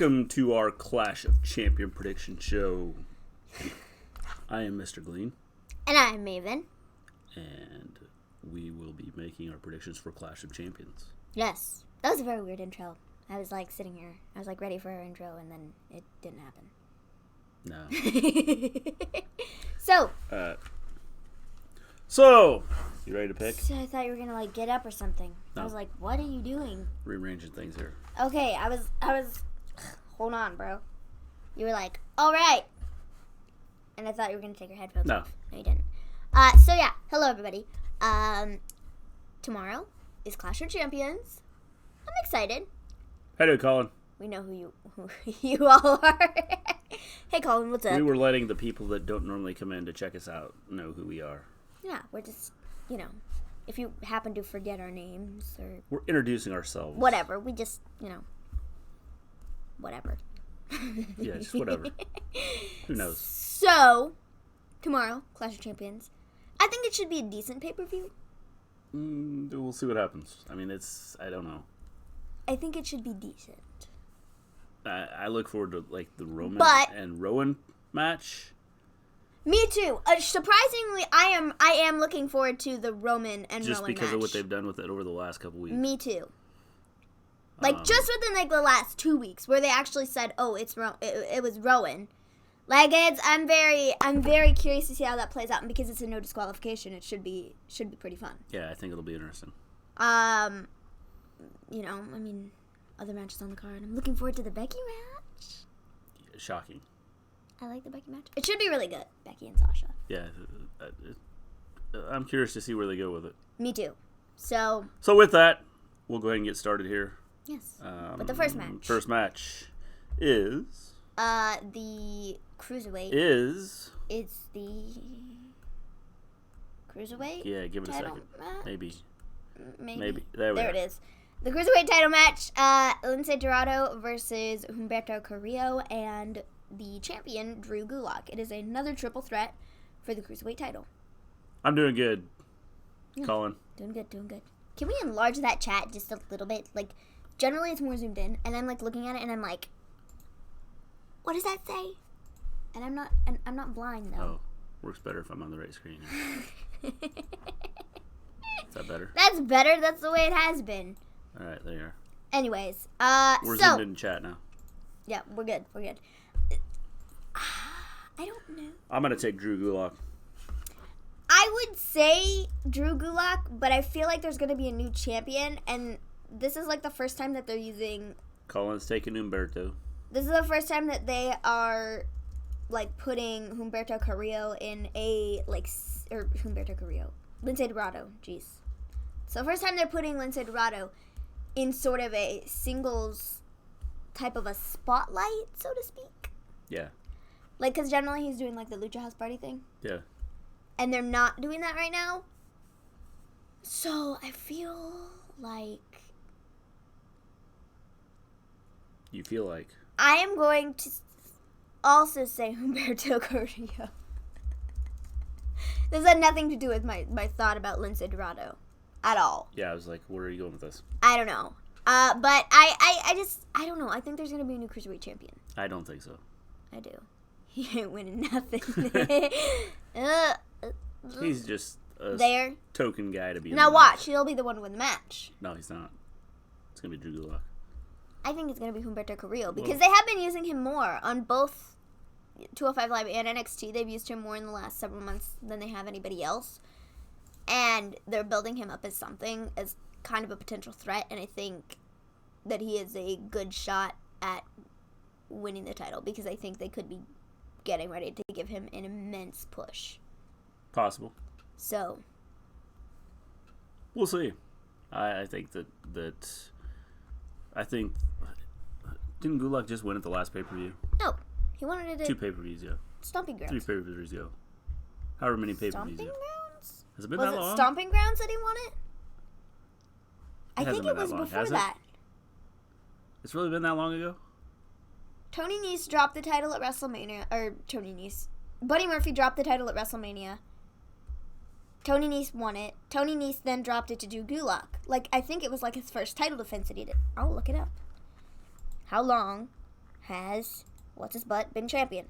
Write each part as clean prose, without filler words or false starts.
Welcome to our Clash of Champion prediction show. I am Mr. Glean. And I'm Maven. And we will be making our predictions for Clash of Champions. Yes. That was a very weird intro. I was like sitting here. I was like ready for our intro and then it didn't happen. No. So, you ready to pick? So I thought you were going to like get up or something. No. I was like, what are you doing? Rearranging things here. Okay, I was hold on, bro. You were like, all right. And I thought you were going to take your headphones off. No, you didn't. So yeah, hello everybody. Tomorrow is Clash of Champions. I'm excited. How do you, Colin? We know who you all are. Hey, Colin, what's up? We were letting the people that don't normally come in to check us out know who we are. Yeah, we're just, if you happen to forget our names or... We're introducing ourselves. Whatever. We just, whatever. Yeah, just whatever. Who knows? So, tomorrow, Clash of Champions. I think it should be a decent pay-per-view. We'll see what happens. I mean, I don't know. I think it should be decent. I look forward to, like, the Roman and Rowan match. Me too. Surprisingly, I am looking forward to the Roman and Rowan match. Just because of what they've done with it over the last couple weeks. Me too. Like, just within, like, the last 2 weeks, where they actually said, oh, it was Rowan. Like, I'm very curious to see how that plays out, and because it's a no disqualification, it should be pretty fun. Yeah, I think it'll be interesting. Other matches on the card. I'm looking forward to the Becky match. Shocking. I like the Becky match. It should be really good, Becky and Sasha. Yeah, I'm curious to see where they go with it. Me too. So with that, we'll go ahead and get started here. Yes. But the first match. First match is... the Cruiserweight. It's the Cruiserweight? Yeah, give it a second. Match? Maybe. There it is. The Cruiserweight title match, Lince Dorado versus Humberto Carrillo and the champion, Drew Gulak. It is another triple threat for the Cruiserweight title. I'm doing good, Colin. Doing good. Can we enlarge that chat just a little bit? Like, generally it's more zoomed in, and I'm, like, looking at it, and I'm like, what does that say? And I'm not blind, though. Oh, works better if I'm on the right screen. Is that better? That's better. That's the way it has been. All right, there you are. Anyways, we're zoomed in chat now. Yeah, we're good. I don't know. I'm going to take Drew Gulak. I would say Drew Gulak, but I feel like there's going to be a new champion, and this is like the first time that they're using... Colin's taking Humberto. This is the first time that they are, like, putting Humberto Carrillo in a, like, or Humberto Carrillo. Lince Dorado, jeez. So first time they're putting Lince Dorado in sort of a singles type of a spotlight, so to speak. Yeah. Like, because generally he's doing, like, the Lucha House Party thing. Yeah. And they're not doing that right now. So I feel like... You feel like... I am going to also say Humberto Carrillo. This had nothing to do with my thought about Lince Dorado at all. Yeah, I was like, where are you going with this? I don't know. But I don't know. I think there's going to be a new Cruiserweight champion. I don't think so. I do. He ain't winning nothing. He's just a token guy to be in now the watch, match. he'll be the one to win the match. No, he's not. It's going to be Drew Gulak. I think it's going to be Humberto Carrillo because they have been using him more on both 205 Live and NXT. They've used him more in the last several months than they have anybody else. And they're building him up as something, as kind of a potential threat. And I think that he is a good shot at winning the title because I think they could be getting ready to give him an immense push. Possible. So. We'll see. I think that didn't Gulak just win at the last pay-per-view? No. He wanted it 2 pay-per-views, yeah. Stomping Grounds. 3 pay-per-views, yeah. However many pay-per-views, Stomping yeah. Grounds? Has it been Was that it long? Stomping Grounds that he won it? I think it was long, before has it? that. It's really been that long ago? Tony Nese dropped the title at WrestleMania. Or, Tony Nese. Buddy Murphy dropped the title at WrestleMania. Tony Nese won it. Tony Nese then dropped it to Drew Gulak. Like, I think it was like his first title defense that he did. I'll look it up. How long has, what's his butt, been champion?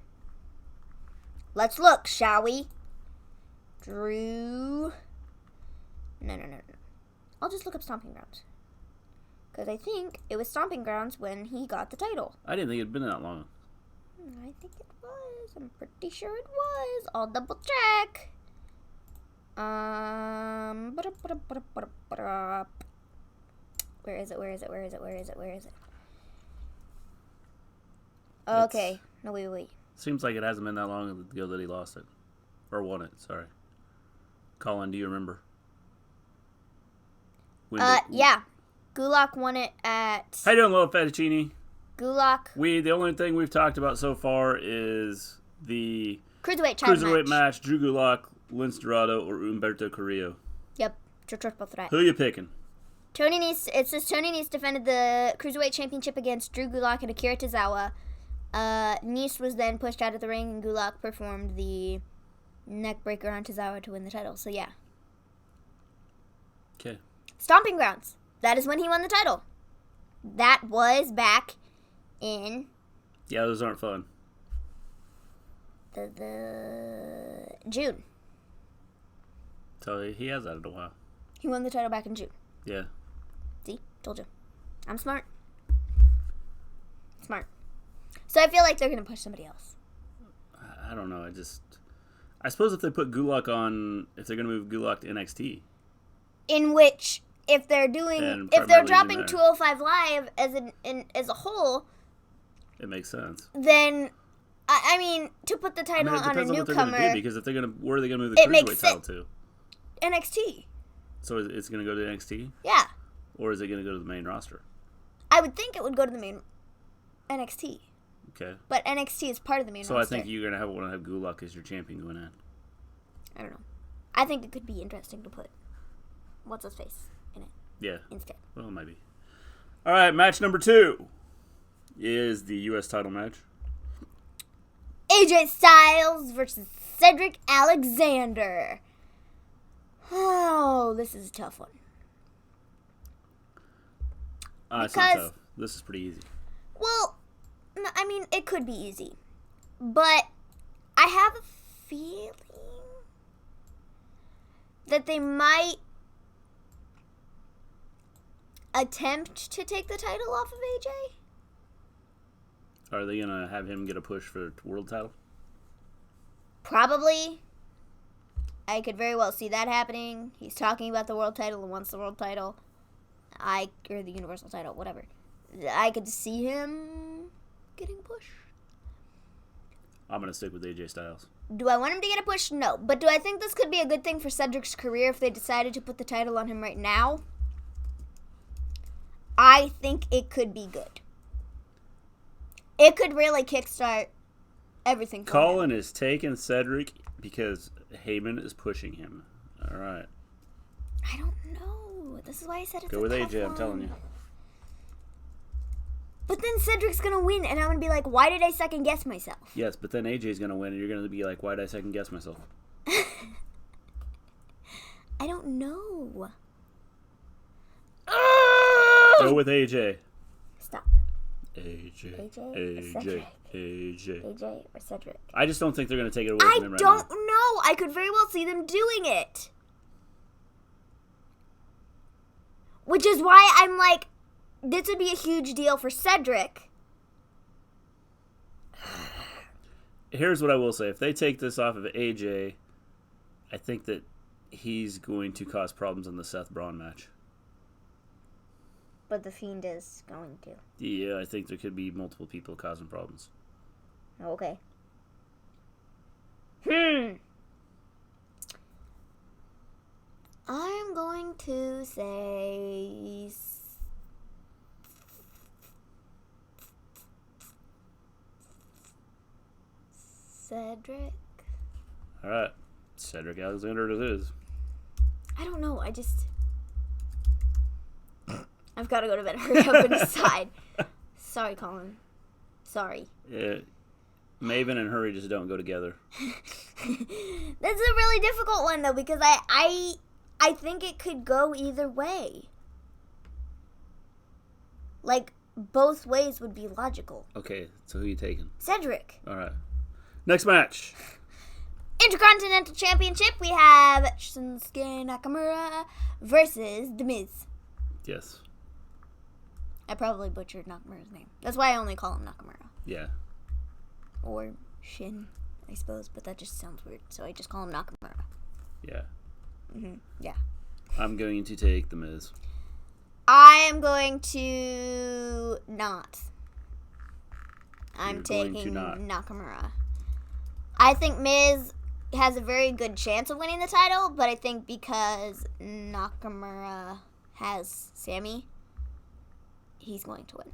Let's look, shall we? Drew. No. I'll just look up Stomping Grounds. Because I think it was Stomping Grounds when he got the title. I didn't think it'd been that long. I think it was. I'm pretty sure it was. I'll double check. Where is it? Okay. No, wait. Seems like it hasn't been that long ago that he lost it. Or won it, sorry. Colin, do you remember? Yeah. Gulak won it at... How you doing, little fettuccine? Gulak. The only thing we've talked about so far is the Cruiserweight match. Drew Gulak, Lince Dorado, or Humberto Carrillo. Yep. Triple threat. Who you picking? It says Tony Nese defended the Cruiserweight Championship against Drew Gulak and Akira Tozawa. Nese was then pushed out of the ring, and Gulak performed the neck breaker on Tozawa to win the title. So, yeah. Okay. Stomping Grounds. That is when he won the title. That was back in... Yeah, those aren't fun. The June. So he has that in a while. He won the title back in June. Yeah. See? Told you. I'm smart. So I feel like they're going to push somebody else. I don't know. I suppose if they put Gulak on... If they're going to move Gulak to NXT. In which... If they're dropping 205 Live as a whole, it makes sense. Then, I mean, to put the title on a newcomer, do, because if where are they going to move the Cruiserweight title to? NXT. So it's going to go to NXT? Yeah. Or is it going to go to the main roster? I would think it would go to the main NXT. Okay. But NXT is part of the main roster. So I think you're going to want to have Gulak as your champion going in. I don't know. I think it could be interesting to put what's his face in it. Yeah. Instead. Well, maybe. All right, match number 2 is the U.S. title match. AJ Styles versus Cedric Alexander. Oh, this is a tough one. It's not tough. This is pretty easy. Well, I mean, it could be easy. But I have a feeling that they might attempt to take the title off of AJ. Are they going to have him get a push for the world title? Probably. I could very well see that happening. He's talking about the world title and wants the world title. Or the universal title, whatever. I could see him getting a push. I'm going to stick with AJ Styles. Do I want him to get a push? No. But do I think this could be a good thing for Cedric's career if they decided to put the title on him right now? I think it could be good. It could really kickstart everything. Colin is taking Cedric because Heyman is pushing him. All right. I don't know. This is why I said it's Go with AJ, I'm telling you. But then Cedric's going to win, and I'm going to be like, why did I second guess myself? Yes, but then AJ's going to win, and you're going to be like, why did I second guess myself? I don't know. Go with AJ. Stop. AJ or Cedric. I just don't think they're going to take it away from him right now. I don't know. I could very well see them doing it. Which is why I'm like, this would be a huge deal for Cedric. Here's what I will say. If they take this off of AJ, I think that he's going to cause problems in the Seth Braun match. But the Fiend is going to. Yeah, I think there could be multiple people causing problems. Okay. I'm going to say... Cedric. All right. Cedric Alexander it is. I don't know. I've got to go to bed. Hurry up and decide. Sorry, Colin. Sorry. Yeah. Maven and Hurry just don't go together. That's a really difficult one, though, because I think it could go either way. Like, both ways would be logical. Okay, so who you taking? Cedric. All right. Next match. Intercontinental Championship, we have Shinsuke Nakamura versus The Miz. Yes. I probably butchered Nakamura's name. That's why I only call him Nakamura. Yeah. Or Shin, I suppose, but that just sounds weird, so I just call him Nakamura. Yeah. Yeah. I'm going to take The Miz. I am going to not. I'm You're going taking to not. Nakamura. I think Miz has a very good chance of winning the title, but I think because Nakamura has Sammy, he's going to win.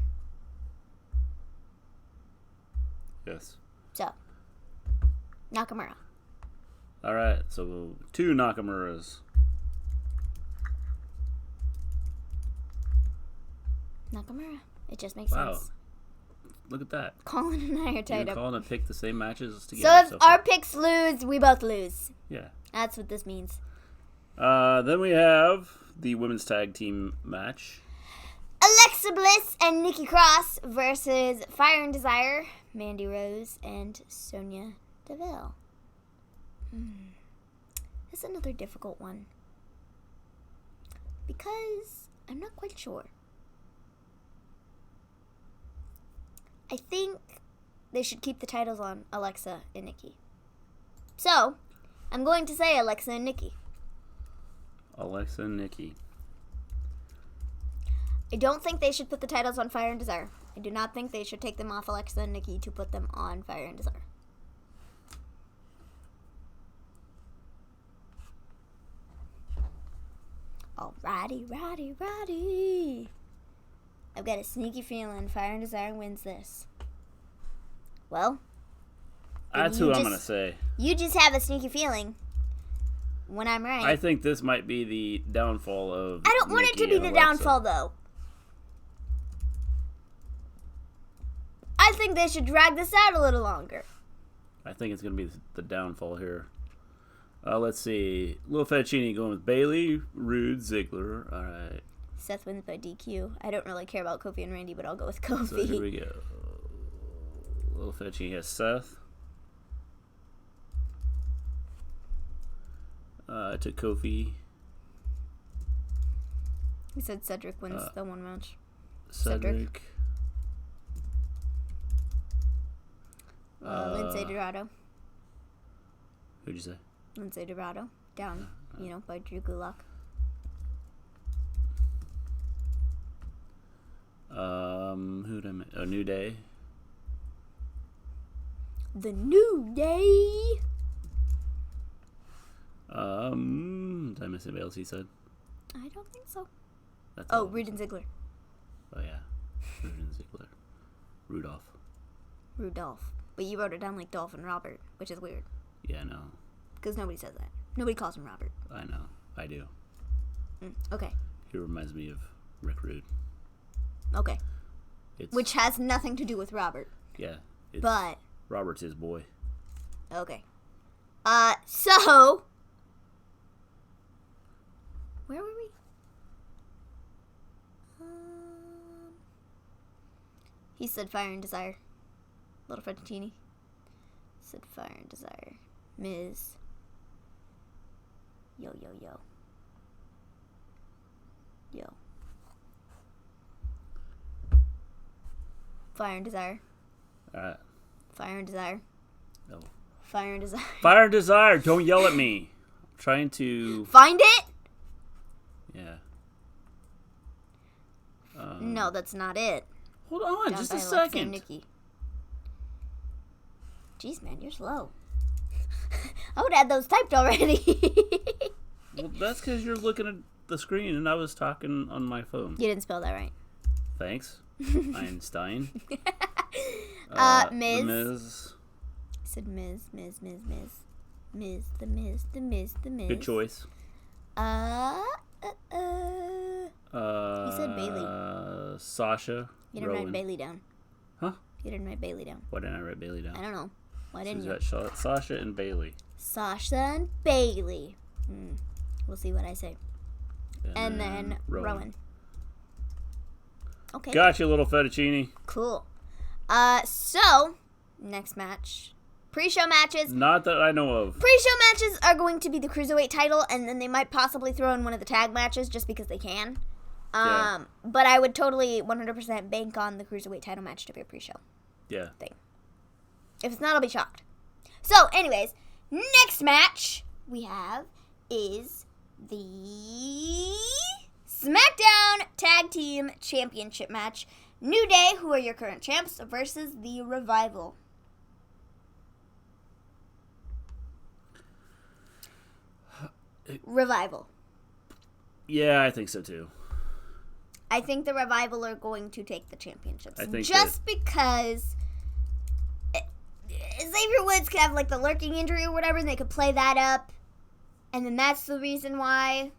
Yes. So, Nakamura. All right, so 2 Nakamuras. Nakamura. It just makes Wow. sense. Look at that. Colin and I are You're tied up. calling to pick the same matches So together. if our picks lose, we both lose. Yeah. That's what this means. Then we have the women's tag team match. Alexa Bliss and Nikki Cross versus Fire and Desire, Mandy Rose, and Sonya Deville. This is another difficult one. Because I'm not quite sure. I think they should keep the titles on Alexa and Nikki. So, I'm going to say Alexa and Nikki. Alexa and Nikki. I don't think they should put the titles on Fire and Desire. I do not think they should take them off Alexa and Nikki to put them on Fire and Desire. Alrighty. I've got a sneaky feeling Fire and Desire wins this. Well, That's who I'm going to say. you just have a sneaky feeling when I'm right. I think this might be the downfall of I don't want it to Nikki be and the Alexa. downfall, though. I think they should drag this out a little longer. I think it's going to be the downfall here. Let's see. Lil Fettuccine going with Bailey, Rude, Ziggler. All right. Seth wins by DQ. I don't really care about Kofi and Randy, but I'll go with So here Kofi. we go. Lil Fettuccine has Seth. I took Kofi. He said Cedric wins the one match. Cedric. Lindsay Dorado. Who'd you say? Lindsay Dorado. Down, by Drew Gulak. Who did I miss? Oh, New Day. The New Day. Did I miss anybody else he said? I don't think so. That's Oh, all. Reed and Ziggler. Oh, yeah. Rude and Ziggler. Rudolph. But you wrote it down like Dolph and Robert, which is weird. Yeah, I know. Because nobody says that. Nobody calls him Robert. I know. I do. Okay. He reminds me of Rick Rude. Okay. It's, Which has nothing to do with Robert. yeah. It's, But, Robert's his boy. okay. So... Where were we? He said Fire and Desire. Little Fettuccine. Said Fire and Desire. Miz. Yo. Fire and Desire. Alright. Fire and Desire. No. Fire and Desire. Fire and Desire! Don't yell at me! I'm trying to... Find it? Yeah. No, that's not it. Hold on, Down just by a Alexa and second. Nikki. Jeez, man, you're slow. I would have those typed already. Well, that's because you're looking at the screen and I was talking on my phone. You didn't spell that right. Thanks, Einstein. Miz. The Miz. I said Miz. The Miz. Good choice. You said Bailey. Sasha. You didn't Rowan. write Bailey down. Huh? You didn't write Bailey down. Why didn't I write Bailey down? I don't know. Why So didn't you? you got Sasha and Bailey. Sasha and Bailey. We'll see what I say. And then Rowan. Okay. Got you, little fettuccine. Cool. So, next match. Pre-show matches. Not that I know of. Pre-show matches are going to be the Cruiserweight title, and then they might possibly throw in one of the tag matches just because they can. Yeah. But I would totally 100% bank on the Cruiserweight title match to be a pre-show Yeah. thing. If it's not, I'll be shocked. So, anyways, next match we have is the SmackDown Tag Team Championship match. New Day, who are your current champs, versus the Revival. Revival. Yeah, I think so too. I think the Revival are going to take the championships. I think just because Xavier Woods could have like the lurking injury or whatever, and they could play that up, and then that's the reason why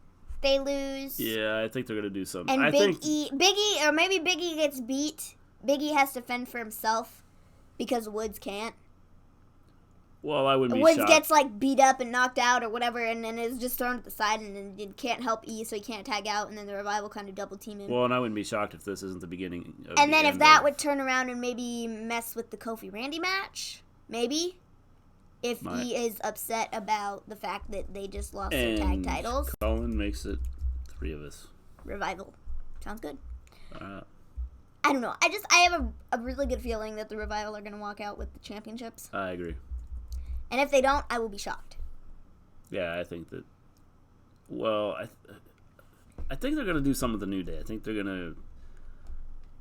they lose. Yeah, I think they're gonna do something. And Big E, or maybe Big E gets beat. Big E has to fend for himself because Woods can't. Well, I wouldn't be Woods shocked. gets like beat up and knocked out or whatever, and then is just thrown to the side, and then it can't help E, so he can't tag out, and then the Revival kind of double team him. Well, and I wouldn't be shocked if this isn't the beginning. Of And the then if end that of- would turn around and maybe mess with the Kofi Randy match, maybe. If Might. he is upset about the fact that they just lost their tag And titles. Colin makes it 3 of us. Revival. Sounds good. Uh, I don't know. I have a really good feeling that the Revival are going to walk out with the championships. I agree. And if they don't, I will be shocked. Yeah, I think that. Well, I think they're gonna do something with the New Day. I think they're gonna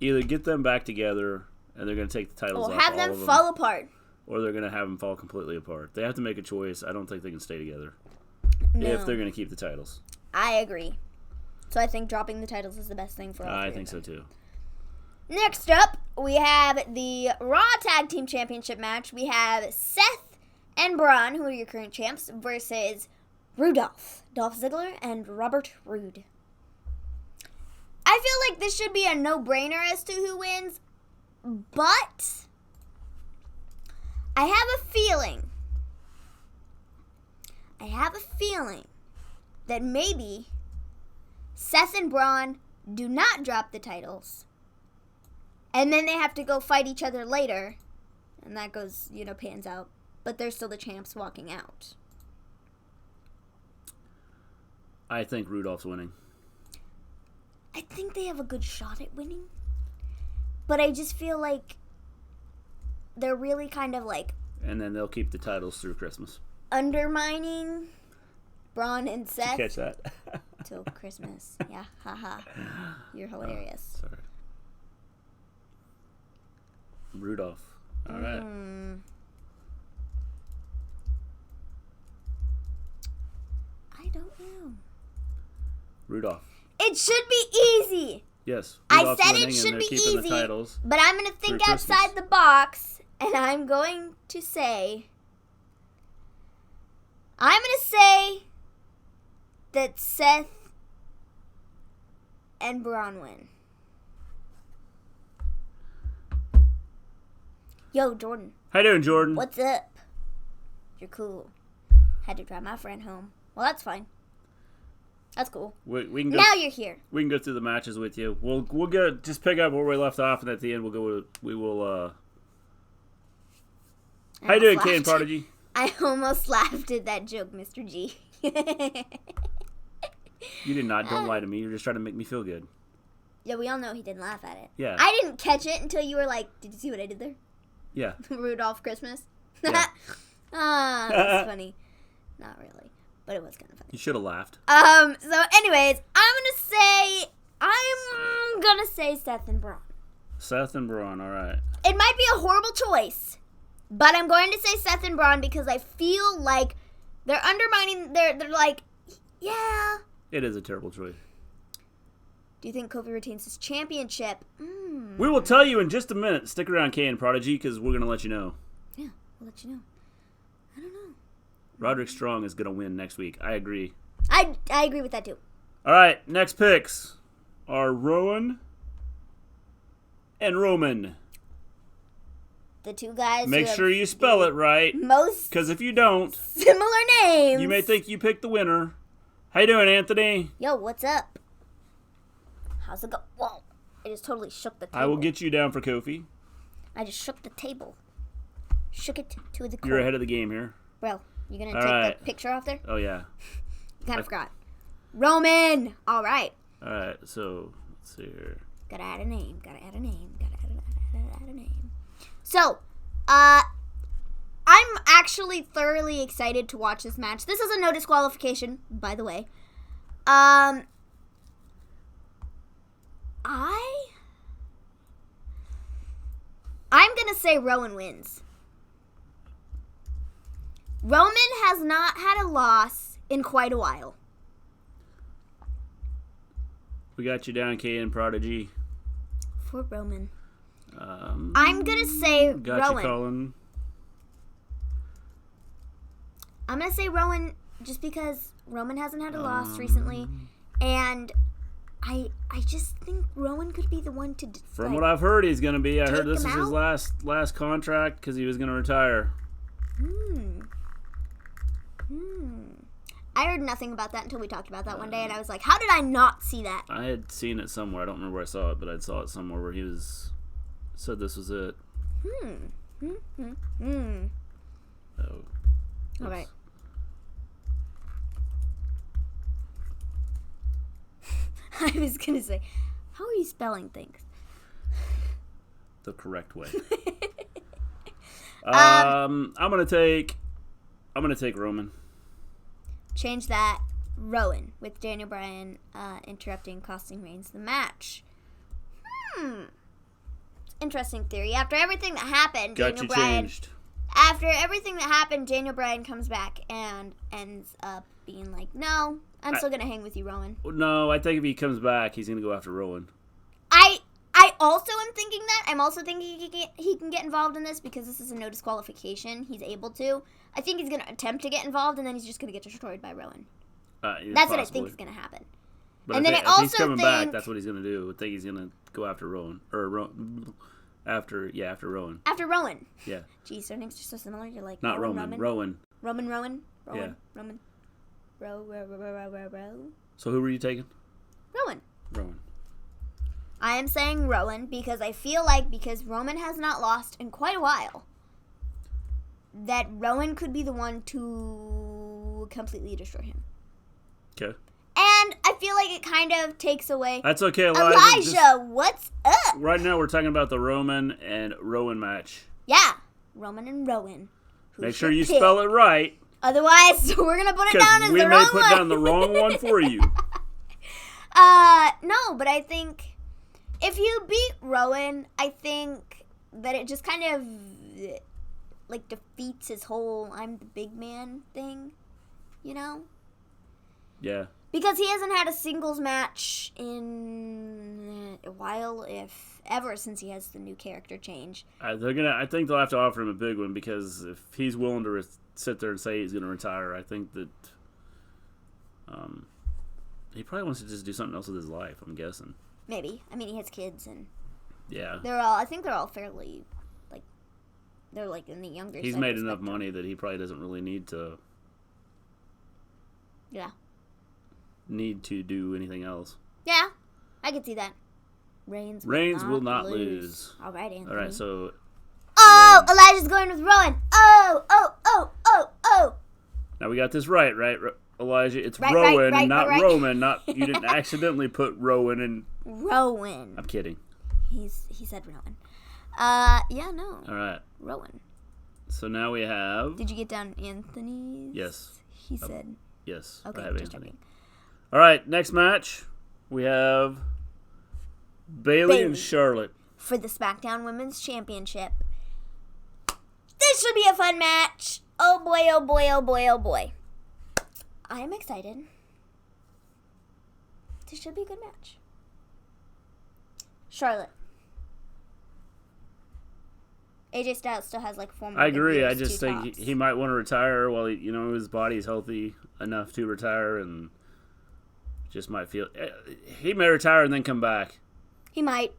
either get them back together and they're gonna take the titles Or off have all them of them, fall apart. or they're gonna have them fall completely apart. They have to make a choice. I don't think they can stay together No. if they're gonna keep the titles. I agree. So I think dropping the titles is the best thing for all I three think of so them. too. Next up, we have the Raw Tag Team Championship match. We have Seth and Braun, who are your current champs, versus Rudolph, Dolph Ziggler, and Robert Roode. I feel like this should be a no-brainer as to who wins, but I have a feeling that maybe Seth and Braun do not drop the titles, and then they have to go fight each other later, and that goes, pans out. But they're still the champs walking out. I think Rudolph's winning. I think they have a good shot at winning. But I just feel like they're really kind of like And then they'll keep the titles through Christmas. undermining Braun and Seth Catch that? till Christmas. Yeah, haha. You're hilarious. Sorry. Rudolph. All right. I don't know. Rudolph. It should be easy. Yes. I Rudolph's said winning, it and should they're be keeping easy. the titles. But I'm going to think through outside Christmas. the box, and I'm going to say that Seth and Braun win. Yo, Jordan. How you doing, Jordan? What's up? You're cool. Had to drive my friend home. Well, that's fine. That's cool. We can go. Now you're here. We can go through the matches with you. We'll go just pick up where we left off, and at the end we will. How you doing, Kane Prodigy? I almost laughed at that joke, Mr. G. You did not. Don't lie to me. You're just trying to make me feel good. Yeah, we all know he didn't laugh at it. Yeah. I didn't catch it until you were like, "Did you see what I did there?" Yeah. Rudolph Christmas. Yeah. That's funny. Not really, but it was kind of funny. You should have laughed. So anyways, I'm gonna say Seth and Braun. Seth and Braun. All right. It might be a horrible choice, but I'm going to say Seth and Braun because I feel like they're undermining. They're like, yeah. It is a terrible choice. Do you think Kofi retains his championship? We will tell you in just a minute. Stick around, Kane Prodigy, because we're gonna let you know. Yeah, we'll let you know. I don't know. Roderick Strong is gonna win next week. I agree. I agree with that too. All right. Next picks are Rowan and Roman. The two guys. Make who sure have you spell it right, most because if you don't, similar names. you may think you picked the winner. How you doing, Anthony? Yo, what's up? How's it go? Whoa. I just totally shook the table. I will get you down for Kofi. I just shook the table. Shook it to the core. You're ahead of the game here. Bro, you gonna take the picture off there? Oh, yeah. Kind of forgot. Roman! All right. All right, so let's see here. Gotta add a name. So, I'm actually thoroughly excited to watch this match. This is a no disqualification, by the way. I'm gonna say Rowan wins. Roman has not had a loss in quite a while. We got you down, KN Prodigy. For Roman. I'm gonna say got Rowan. You, Colin. I'm gonna say Rowan just because Roman hasn't had a loss recently, and I just think Rowan could be the one to. From what I've heard, he's gonna be. I heard this is him his last contract because he was gonna retire. I heard nothing about that until we talked about that one day, and I was like, how did I not see that? I had seen it somewhere. I don't remember where I saw it, but I saw it somewhere where he said this was it. Oh. All right. I was going to say, how are you spelling things? The correct way. I'm going to take Roman. Change that. Rowan with Daniel Bryan interrupting, costing Reigns the match. Interesting theory. After everything that happened, Daniel Bryan comes back and ends up being like, no, I'm still going to hang with you, Rowan. No, I think if he comes back, he's going to go after Rowan. I also am thinking that. I'm also thinking he can get involved in this because this is a no disqualification. He's able to. I think he's going to attempt to get involved, and then he's just going to get destroyed by Rowan. That's what I think is going to happen. But if he's coming back, that's what he's going to do. I think he's going to go after Rowan. After Rowan. After Rowan. Yeah. Jeez, their names are so similar. You're like, not Rowan. Rowan. Yeah. Roman. Row. So who were you taking? Rowan. Rowan. I am saying Rowan because I feel like because Roman has not lost in quite a while, that Rowan could be the one to completely destroy him. Okay. And I feel like it kind of takes away... That's okay, Elijah, what's up? Right now we're talking about the Roman and Rowan match. Yeah. Roman and Rowan. Make sure you spell it right. Otherwise, we're going to put it down as the wrong one. We may put down the wrong one for you. No, but I think... If you beat Rowan, I think that it just kind of, like, defeats his whole I'm the big man thing, you know? Yeah. Because he hasn't had a singles match in a while, if ever, since he has the new character change. I think they'll have to offer him a big one, because if he's willing to sit there and say he's going to retire, I think that he probably wants to just do something else with his life, I'm guessing. Maybe. I mean, he has kids, and yeah, I think they're all fairly, like, they're like in the younger. He's made enough money that he probably doesn't really need to. Yeah. Need to do anything else. Yeah, I can see that. Reigns will not lose. All right, Anthony. All right, so. Oh, Elijah's going with Rowan. Oh. Now we got this right? Elijah, it's Rowan and not Roman. Not you didn't accidentally put Rowan in. Rowan. I'm kidding. He said Rowan. Yeah, no. All right. Rowan. So now we have. Did you get down Anthony's? Yes. He said. Yes. Okay, I have just Anthony. checking. All right, next match we have Bayley and Charlotte for the SmackDown Women's Championship. This should be a fun match. Oh boy! Oh boy! Oh boy! Oh boy! I am excited. This should be a good match. Charlotte. AJ Styles still has like 4 more. I agree. I just think he might want to retire while his body's healthy enough to retire, and just might feel he may retire and then come back. He might.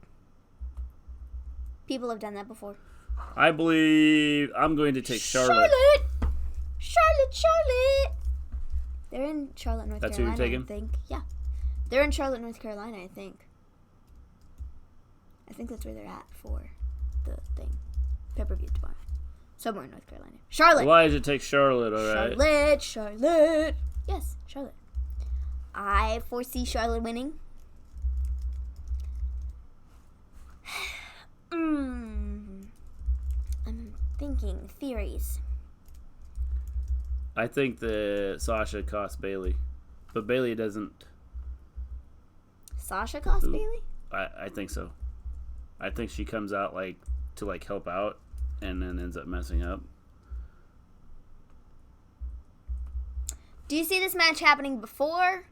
People have done that before. I believe I'm going to take Charlotte. Charlotte. They're in Charlotte, North Carolina. That's who you're taking? I think. Yeah. They're in Charlotte, North Carolina, I think. I think that's where they're at for the thing. Pay-per-view tomorrow. Somewhere in North Carolina. Charlotte. Elijah takes Charlotte, all right. Charlotte. Yes, Charlotte. I foresee Charlotte winning. I'm thinking theories. I think that Sasha costs Bailey, but Bailey doesn't. Sasha costs Bailey? I think so. I think she comes out to help out, and then ends up messing up. Do you see this match happening before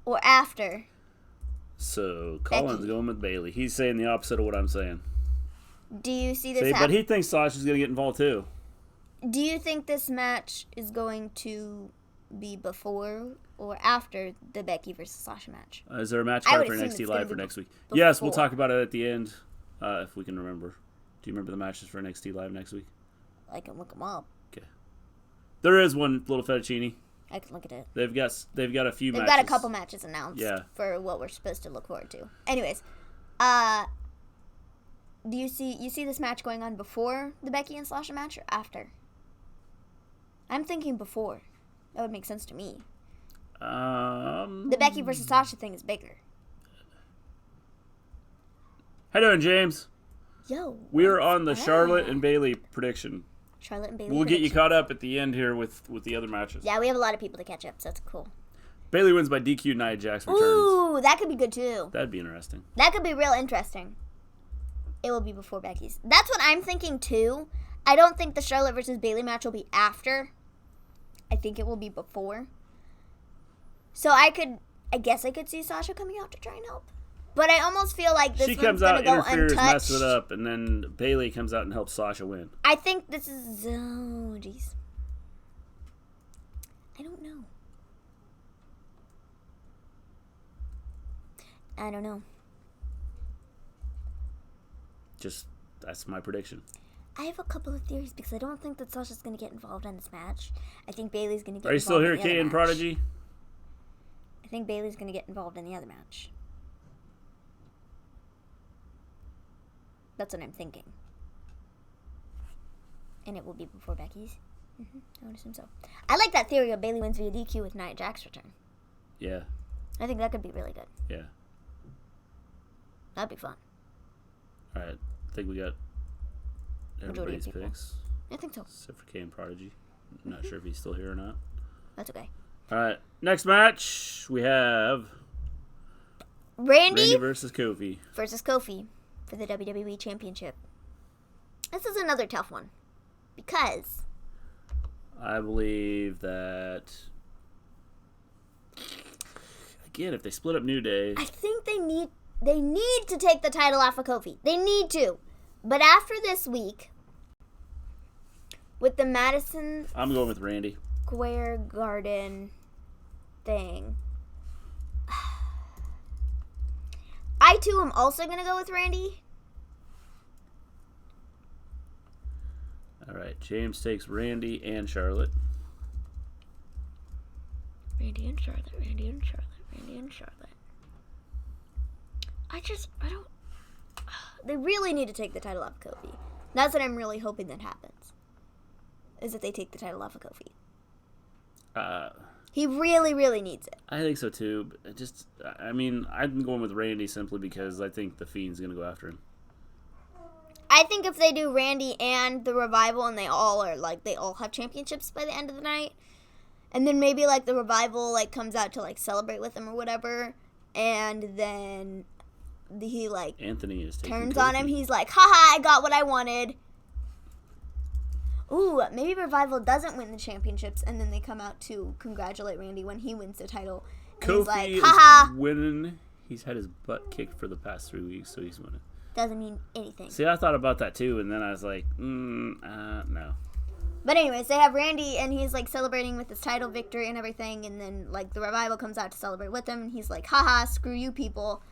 or after? So Colin's going with Bailey. He's saying the opposite of what I'm saying. Do you see this but he thinks Sasha's going to get involved too. Do you think this match is going to be before or after the Becky versus Sasha match? Is there a match card for NXT Live for next week? Yes, we'll talk about it at the end if we can remember. Do you remember the matches for NXT Live next week? I can look them up. Okay. There is one, little fettuccine. I can look at it. They've got a few matches. They've got a couple matches announced for what we're supposed to look forward to. Anyways, do you see this match going on before the Becky and Sasha match or after? I'm thinking before. That would make sense to me. The Becky versus Sasha thing is bigger. How you doing, James? Yo. We're on the Charlotte and Bailey prediction. Charlotte and Bailey. We'll get you caught up at the end here with the other matches. Yeah, we have a lot of people to catch up, so that's cool. Bailey wins by DQ. Nia Jax returns. Ooh, that could be good too. That'd be interesting. That could be real interesting. It will be before Becky's. That's what I'm thinking too. I don't think the Charlotte versus Bailey match will be after. I think it will be before. So I guess I could see Sasha coming out to try and help. But I almost feel like this one's going to go interferes, untouched. messes it up, and then Bailey comes out and helps Sasha win. I think this is... Oh, jeez. I don't know. That's my prediction. I have a couple of theories because I don't think that Sasha's going to get involved in this match. I think Bailey's going to get Are you involved still in here, the other Kay and match. Prodigy? I think Bailey's going to get involved in the other match. That's what I'm thinking. And it will be before Becky's. I would assume so. I like that theory of Bailey wins via DQ with Nia Jax return. Yeah. I think that could be really good. Yeah. That'd be fun. All right. I think we got everybody's picks. I think so. Except for Kay and Prodigy. I'm not sure if he's still here or not. That's okay. All right. Next match, we have Randy versus Kofi. Versus Kofi for the WWE Championship. This is another tough one. Because I believe that, again, if they split up New Day, I think they need to take the title off of Kofi. They need to. But after this week, with the Madison I'm going with Randy. Square Garden thing, I too am also going to go with Randy. All right, James takes Randy and Charlotte. Randy and Charlotte. I don't... They really need to take the title off of Kofi. That's what I'm really hoping that happens. Is that they take the title off of Kofi. He really, really needs it. I think so too. But I'm going with Randy simply because I think the Fiend's going to go after him. I think if they do Randy and the Revival and they all have championships by the end of the night, and then maybe the Revival comes out to celebrate with him or whatever, and then he Anthony is taking turns Kofi. on him. He's like, haha, I got what I wanted. Ooh, maybe Revival doesn't win the championships, and then they come out to congratulate Randy when he wins the title. And Kofi he's like, haha. is winning. He's had his butt kicked for the past 3 weeks, so he's winning. Doesn't mean anything. See, I thought about that too, and then I was like, no. But anyways, they have Randy, and he's celebrating with his title victory and everything, and then the Revival comes out to celebrate with him, and he's like, haha, screw you people.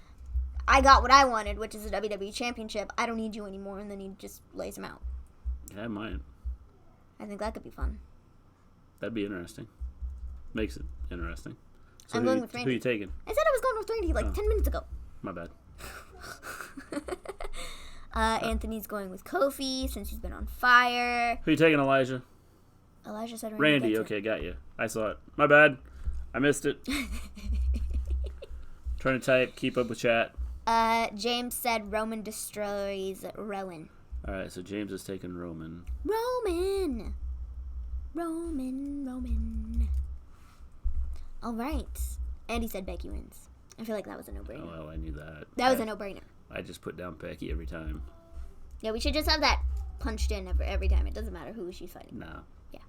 I got what I wanted, which is a WWE Championship. I don't need you anymore, and then he just lays him out. Yeah, I might. I think that could be fun. That'd be interesting. Makes it interesting. So I'm going with Randy. Who are you taking? I said I was going with Randy 10 minutes ago. My bad. Anthony's going with Kofi since he's been on fire. Who you taking, Elijah? Elijah said Randy. Okay, got you. I saw it. My bad. I missed it. Trying to type. Keep up with chat. James said Roman destroys Rowan. All right, so James is taking Roman. Roman. All right. And he said Becky wins. I feel like that was a no-brainer. Oh, well, I knew that. That was a no-brainer. I just put down Becky every time. Yeah, we should just have that punched in every time. It doesn't matter who she's fighting. No. Yeah.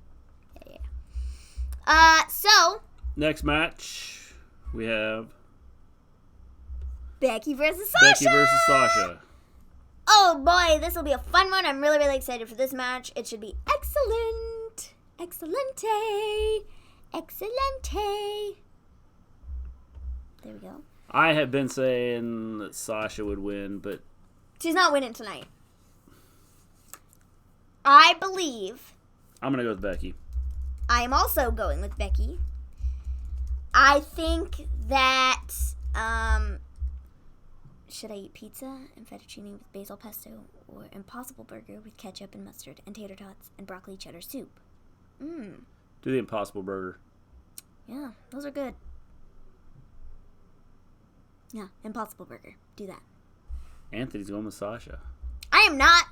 So. Next match, we have Becky versus Sasha. Oh boy, this will be a fun one. I'm really, really excited for this match. It should be excellent. Excelente. There we go. I have been saying that Sasha would win, but she's not winning tonight. I believe. I'm going to go with Becky. I am also going with Becky. I think that, should I eat pizza and fettuccine with basil pesto or Impossible Burger with ketchup and mustard and tater tots and broccoli cheddar soup? Do the Impossible Burger. Yeah, those are good. Yeah, Impossible Burger. Do that. Anthony's going with Sasha. I am not,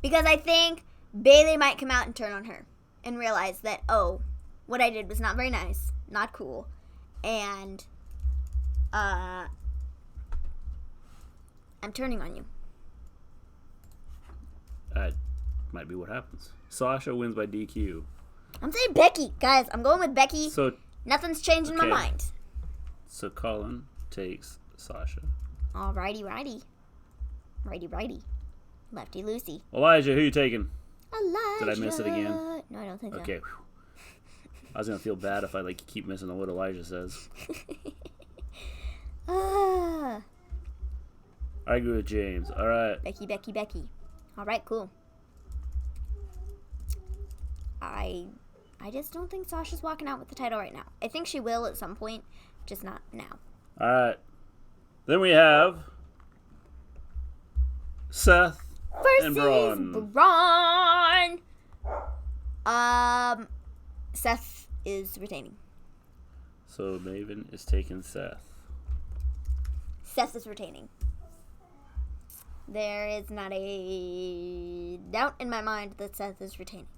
because I think Bayley might come out and turn on her and realize that, oh, what I did was not very nice, not cool, and I'm turning on you. That might be what happens. Sasha wins by DQ. I'm saying Becky, guys. I'm going with Becky. So nothing's changed in my mind. So Colin takes Sasha. Alrighty, righty. Righty. Lefty loosey. Elijah, who you taking? Elijah. Did I miss it again? No, I don't think so. Okay. I was gonna feel bad if I keep missing what Elijah says. I agree with James. All right. Becky. All right, cool. I just don't think Sasha's walking out with the title right now. I think she will at some point, just not now. All right. Then we have Seth versus and Braun. Seth is retaining. So Maven is taking Seth. Seth is retaining. There is not a doubt in my mind that Seth is retaining.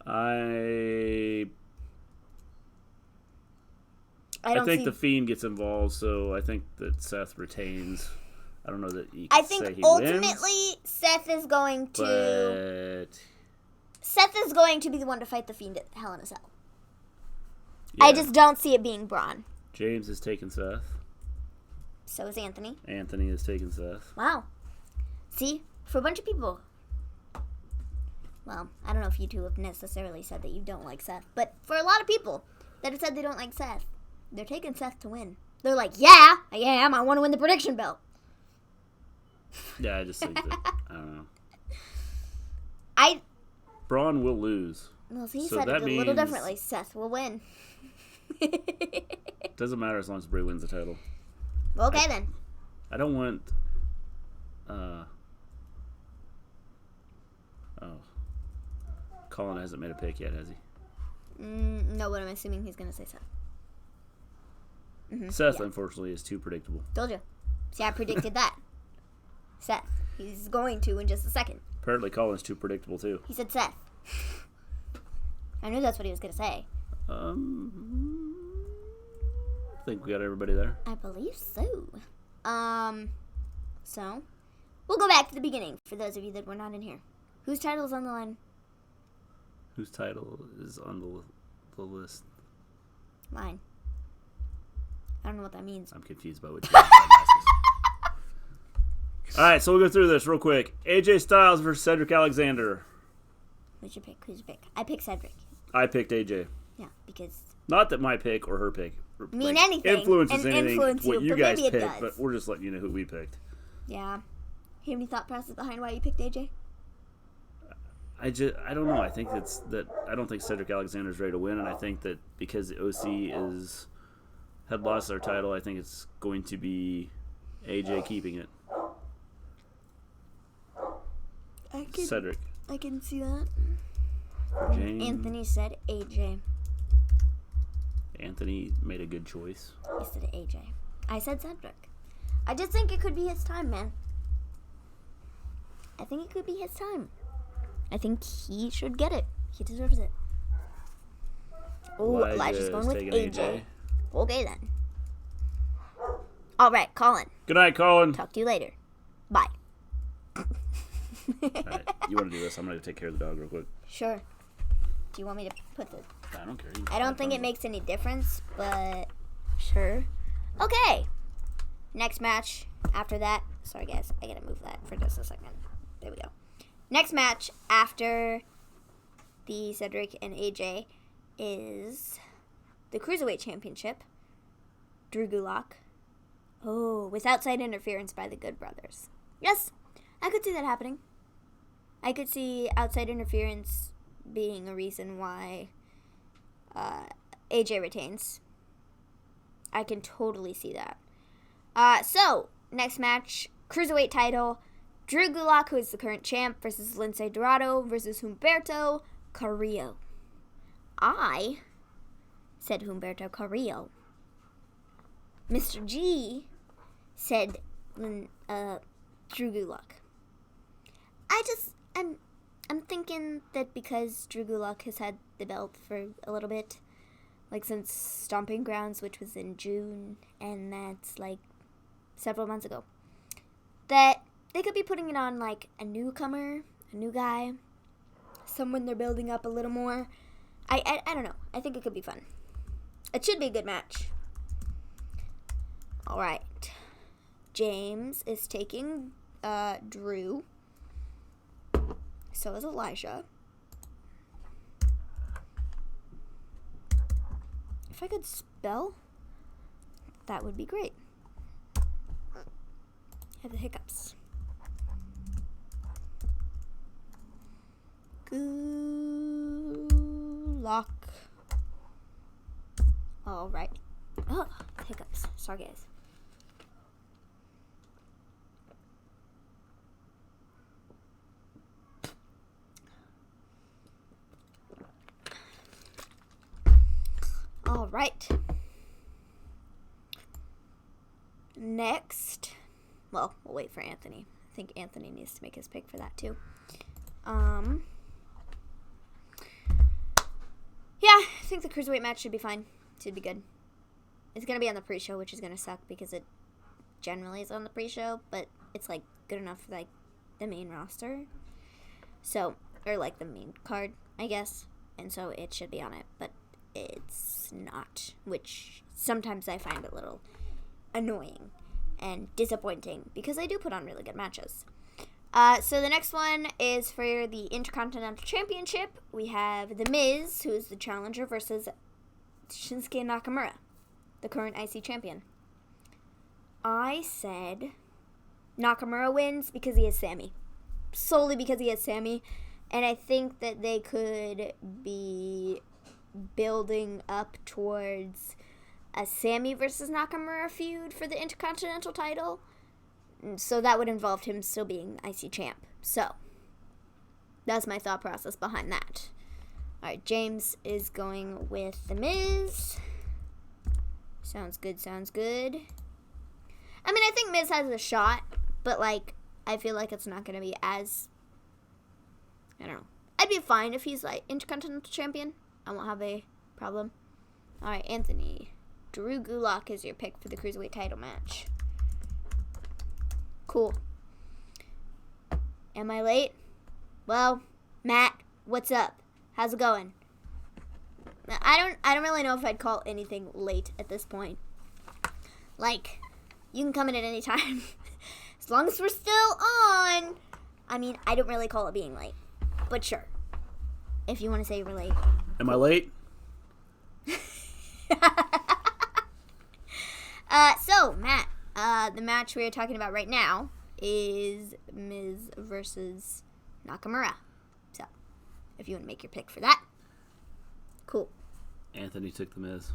I think the Fiend gets involved, so I think that Seth retains. I don't know that he can say he ultimately wins, Seth is going to. Seth is going to be the one to fight the Fiend at Hell in a Cell. Yeah. I just don't see it being Braun. James is taking Seth. So is Anthony. Anthony is taking Seth. Wow. See, for a bunch of people. Well, I don't know if you two have necessarily said that you don't like Seth, but for a lot of people that have said they don't like Seth, they're taking Seth to win. They're like, yeah, I am. I want to win the prediction belt. Yeah, I just think that, I don't know. Braun will lose. Well, he said it a little differently. Seth will win. Doesn't matter as long as Bray wins the title. Okay, then. I don't want... Colin hasn't made a pick yet, has he? No, but I'm assuming he's going to say Seth. Seth, unfortunately, is too predictable. Told you. See, I predicted that. Seth. He's going to in just a second. Apparently, Colin's too predictable, too. He said Seth. I knew that's what he was going to say. I think we got everybody there. I believe so. So, we'll go back to the beginning for those of you that were not in here. Whose title is on the line? Whose title is on the list? Mine. I don't know what that means. I'm confused by what you All right, so we'll go through this real quick. AJ Styles versus Cedric Alexander. Who's your pick? I picked Cedric. I picked AJ. Yeah, because... Not that my pick or her pick anything. Influences anything what you guys picked, does. But we're just letting you know who we picked. Yeah. You have any thought process behind why you picked AJ? I don't know. I think I don't think Cedric Alexander's ready to win, and I think that because the OC had lost their title, I think it's going to be AJ keeping it. Cedric. I can see that. James. Anthony said AJ. Anthony made a good choice. He said AJ. I said Cedric. I just think it could be his time, man. I think it could be his time. I think he should get it. He deserves it. Oh, Elijah's going with AJ. Okay, then. All right, Colin. Good night, Colin. Talk to you later. Bye. All right, you want to do this? I'm going to take care of the dog real quick. Sure. Do you want me to put the... I don't care. I don't think it makes any difference, but sure. Okay. Next match after that. Sorry, guys. I got to move that for just a second. There we go. Next match after the Cedric and AJ is the Cruiserweight Championship. Drew Gulak. Oh, with outside interference by the Good Brothers. Yes, I could see that happening. I could see outside interference being a reason why AJ retains. I can totally see that. So, next match, Cruiserweight title. Drew Gulak, who is the current champ, versus Lince Dorado versus Humberto Carrillo. I said Humberto Carrillo. Mr. G said Drew Gulak. I'm thinking that because Drew Gulak has had the belt for a little bit, like since Stomping Grounds, which was in June, and that's like several months ago, that they could be putting it on like a newcomer, a new guy, someone they're building up a little more. I don't know. I think it could be fun. It should be a good match. All right. James is taking Drew. So is Elijah. If I could spell, that would be great. I have the hiccups. Gulak. All right. Oh, hiccups. Sorry, guys. All right. Next. Well, we'll wait for Anthony. I think Anthony needs to make his pick for that too. Yeah, I think the Cruiserweight match should be fine. Should be good. It's going to be on the pre-show, which is going to suck because it generally is on the pre-show, but it's like good enough for like the main roster. So, or like the main card, I guess. And so it should be on it, but it's not, which sometimes I find a little annoying and disappointing because I do put on really good matches. So the next one is for the Intercontinental Championship. We have The Miz, who is the challenger, versus Shinsuke Nakamura, the current IC champion. I said Nakamura wins because he has Sammy. Solely because he has Sammy. And I think that they could be building up towards a Sammy versus Nakamura feud for the Intercontinental title. So that would involve him still being IC champ. So that's my thought process behind that. All right, James is going with The Miz. Sounds good, sounds good. I mean, I think Miz has a shot, but, like, I feel like it's not going to be as... I don't know. I'd be fine if he's, like, Intercontinental Champion. I won't have a problem. All right, Anthony. Drew Gulak is your pick for the Cruiserweight title match. Cool. Am I late? Well, Matt, what's up? How's it going? I don't really know if I'd call anything late at this point. Like, you can come in at any time. As long as we're still on. I mean, I don't really call it being late. But sure. If you want to say we're late. Am I late? So, Matt, the match we are talking about right now is Miz versus Nakamura. So, if you want to make your pick for that. Cool. Anthony took The Miz.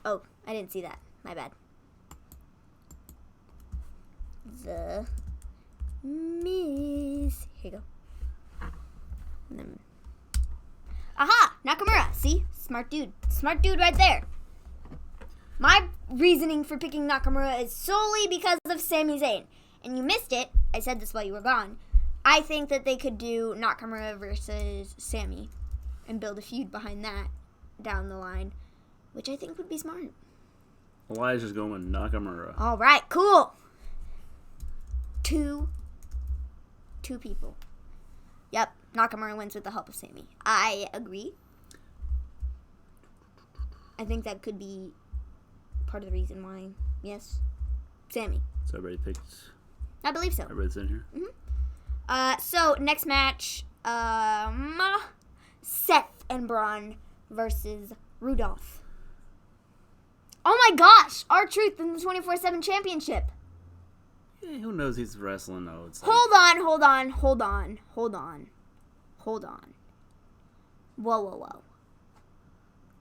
Oh, I didn't see that. My bad. The Miz. Here you go. And then... Aha! Nakamura! See? Smart dude. Smart dude right there. My reasoning for picking Nakamura is solely because of Sami Zayn. And you missed it. I said this while you were gone. I think that they could do Nakamura versus Sami and build a feud behind that down the line, which I think would be smart. Elijah's going with Nakamura. All right, cool. Two people. Yep, Nakamura wins with the help of Sami. I agree. I think that could be part of the reason why. Yes, Sami. So everybody picked. I believe so. Everybody's in here. So next match, Seth and Braun versus Rudolph. Oh my gosh, R-Truth in the 24/7 championship. Yeah, who knows he's wrestling though? It's like, Hold on. Whoa.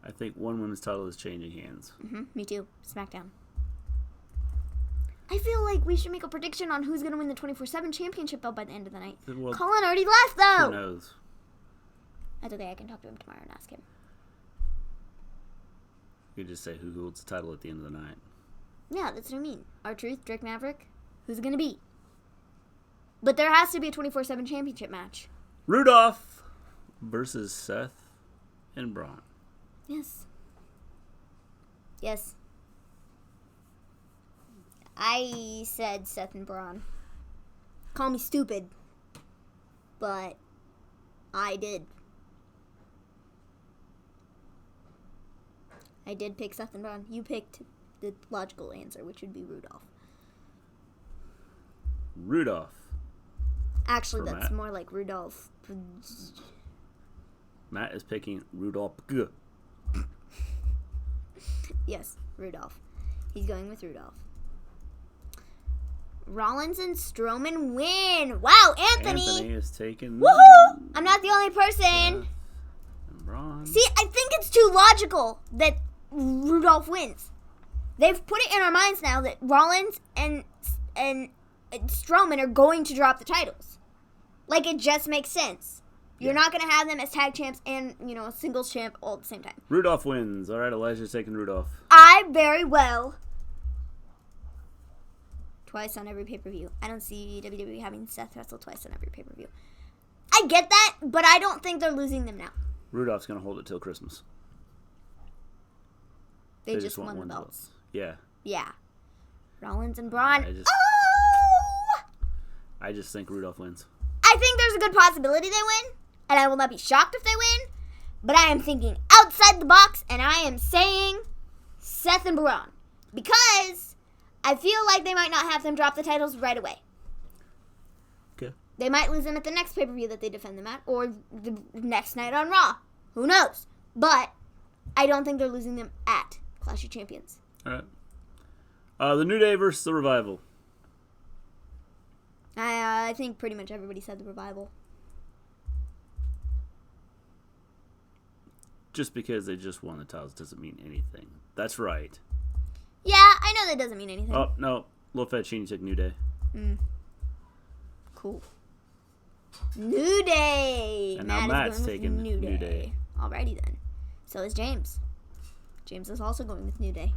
I think one women's title is changing hands. Me too. SmackDown. I feel like we should make a prediction on who's going to win the 24/7 championship belt by the end of the night. Well, Colin already left, though. who knows? That's okay. I can talk to him tomorrow and ask him. You could just say who holds the title at the end of the night. Yeah, that's what I mean. R-Truth, Drake Maverick. Who's it going to be? But there has to be a 24/7 championship match. Rudolph versus Seth and Braun. Yes. I said Seth and Braun. Call me stupid. But I did. I did pick Seth and Braun. You picked the logical answer, which would be Rudolph. Rudolph. Actually, For that's Matt. more like Rudolph. Matt is picking Rudolph. G. Yes, Rudolph. He's going with Rudolph. Rollins and Strowman win. Wow, Anthony is taking. Woohoo! I'm not the only person. And Braun. See, I think it's too logical that Rudolph wins. They've put it in our minds now that Rollins and Strowman are going to drop the titles. Like, it just makes sense. You're not going to have them as tag champs and, a singles champ all at the same time. Rudolph wins. All right, Elijah's taking Rudolph. I very well. Twice on every pay-per-view. I don't see WWE having Seth wrestle twice on every pay-per-view. I get that, but I don't think they're losing them now. Rudolph's going to hold it till Christmas. They just won the belts. Yeah. Yeah. Rollins and Braun. I just think Rudolph wins. I think there's a good possibility they win, and I will not be shocked if they win, but I am thinking outside the box, and I am saying Seth and Braun, because I feel like they might not have them drop the titles right away. Okay. They might lose them at the next pay-per-view that they defend them at, or the next night on Raw. Who knows? But I don't think they're losing them at Clash of Champions. All right. The New Day versus the Revival. I think pretty much everybody said the Revival. Just because they just won the titles doesn't mean anything. That's right. Yeah, I know that doesn't mean anything. Oh, no. Lil Fat Sheeny took New Day. Cool. New Day! And now Matt's is going with taking New Day. Alrighty then. So is James. James is also going with New Day.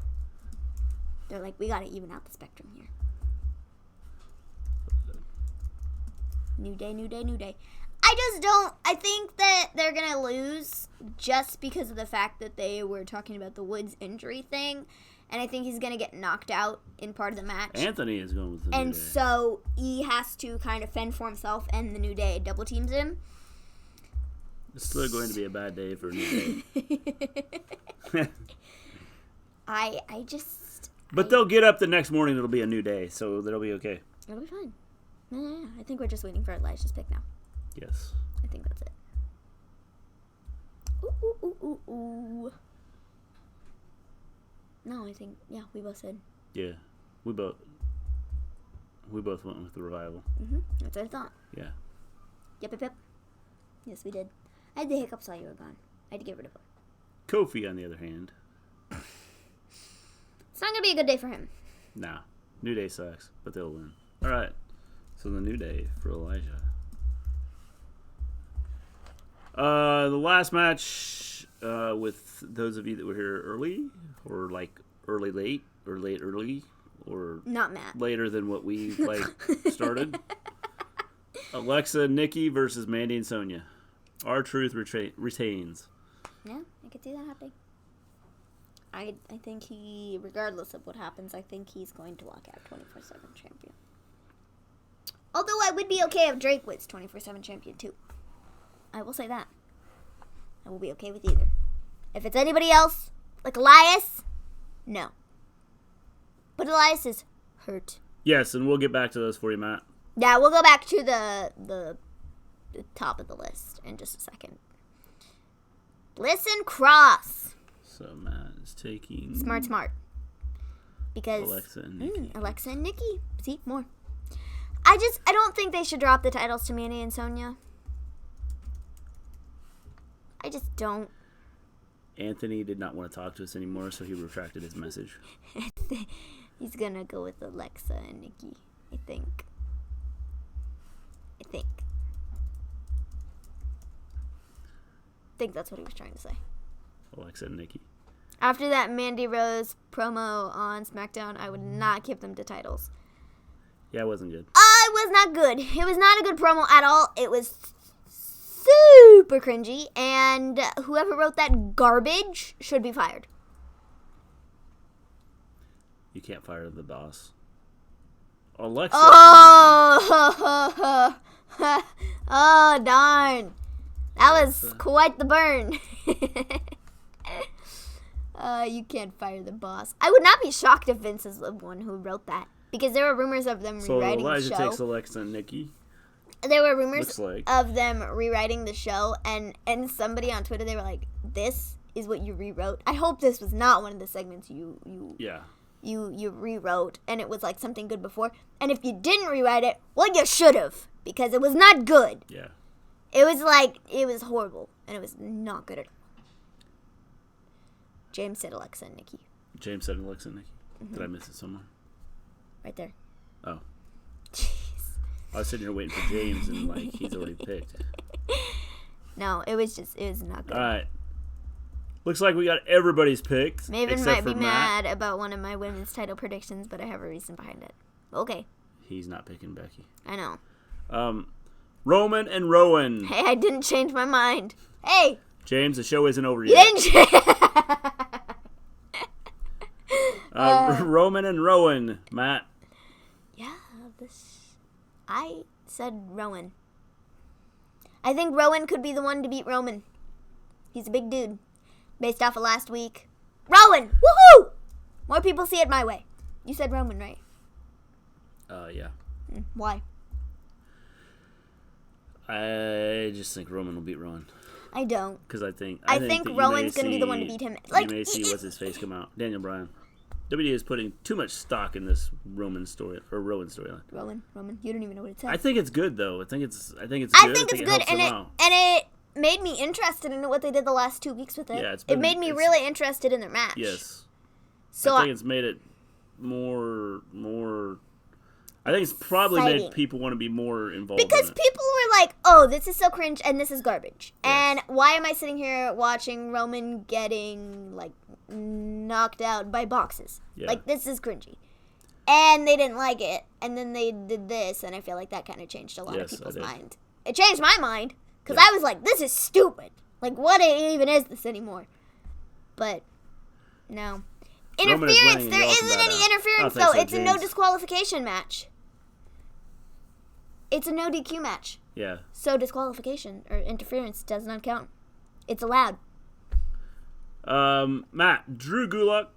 They're like, we gotta even out the spectrum here. New Day. I think that they're gonna lose just because of the fact that they were talking about the Woods injury thing. And I think he's gonna get knocked out in part of the match. Anthony is going with the New Day. And so he has to kind of fend for himself, and the New Day double teams him. It's still going to be a bad day for New Day. But they'll get up the next morning. It'll be a new day, so they'll be okay. It'll be fine. Yeah, I think we're just waiting for Elijah's pick now. Yes. I think that's it. Ooh. No, I think, we both said. Yeah. We both went with the Revival. That's what I thought. Yeah. Yep. Yes, we did. I had the hiccups while you were gone. I had to get rid of them. Kofi, on the other hand. It's not going to be a good day for him. Nah. New Day sucks, but they'll win. All right. So the New Day for Elijah. The last match with those of you that were here early, or like early late, or late early, or Not Matt. later than what we started. Alexa and Nikki versus Mandy and Sonya. R-Truth retains. Yeah, I could see that happening. I think he, regardless of what happens, I think he's going to walk out 24/7 champion. Although I would be okay if Drake was 24/7 champion too. I will say that. I will be okay with either. If it's anybody else, like Elias, no. But Elias is hurt. Yes, and we'll get back to those for you, Matt. Yeah, we'll go back to the top of the list in just a second. Bliss and Cross. So Matt is taking Smart. Because Alexa and Nikki. Alexa and Nikki. See, more. I don't think they should drop the titles to Mandy and Sonya. I just don't. Anthony did not want to talk to us anymore, so he retracted his message. He's gonna go with Alexa and Nikki, I think. I think that's what he was trying to say. Alexa and Nikki. After that Mandy Rose promo on SmackDown, I would not give them the titles. Yeah, it wasn't good. It was not good. It was not a good promo at all. It was super cringy, and whoever wrote that garbage should be fired. You can't fire the boss. Alexa. Oh, oh darn. That was quite the burn. You can't fire the boss. I would not be shocked if Vince is the one who wrote that. Because there were rumors of them rewriting Elijah the show. takes Alexa and Nikki. There were rumors like. of them rewriting the show, and somebody on Twitter, they were like, "This is what you rewrote." I hope this was not one of the segments you rewrote, and it was like something good before. And if you didn't rewrite it, well, you should have, because it was not good. Yeah. It was horrible, and it was not good at all. James said Alexa and Nikki. James said Alexa and Nikki. Mm-hmm. Did I miss it somewhere? Right there. Oh. Jeez. I was sitting here waiting for James, and he's already picked. No, it was not good. All right. Looks like we got everybody's picks. Maven might be mad about one of my women's title predictions, but I have a reason behind it. Okay. He's not picking Becky. I know. Roman and Rowan. Hey, I didn't change my mind. Hey. James, the show isn't over You yet. didn't change. Roman and Rowan, Matt. Yeah, I said Rowan. I think Rowan could be the one to beat Roman. He's a big dude. Based off of last week. Rowan! Woohoo! More people see it my way. You said Roman, right? Yeah. Why? I just think Roman will beat Rowan. I don't. Because I think Rowan's going to be the one to beat him. You may see what's his face come out. Daniel Bryan. WWE is putting too much stock in this Rowan storyline. Rowan. You don't even know what it says. I think it's good though. I think it's good. I think it's good, and it made me interested in what they did the last 2 weeks with it. Yeah, it made me really interested in their match. Yes. So I think it's made it more. I think it's probably exciting. made people want to be more involved. Because in it. people were like, "Oh, this is so cringe, and this is garbage." Yes. And why am I sitting here watching Roman getting knocked out by boxes? Yeah. This is cringy. And they didn't like it, and then they did this, and I feel like that kind of changed a lot of people's mind. It changed my mind because I was like, "This is stupid. What even is this anymore?" But no. Interference. There isn't any interference, though. It's a no disqualification match. It's a no DQ match. Yeah. So disqualification or interference does not count. It's allowed. Matt, Drew Gulak,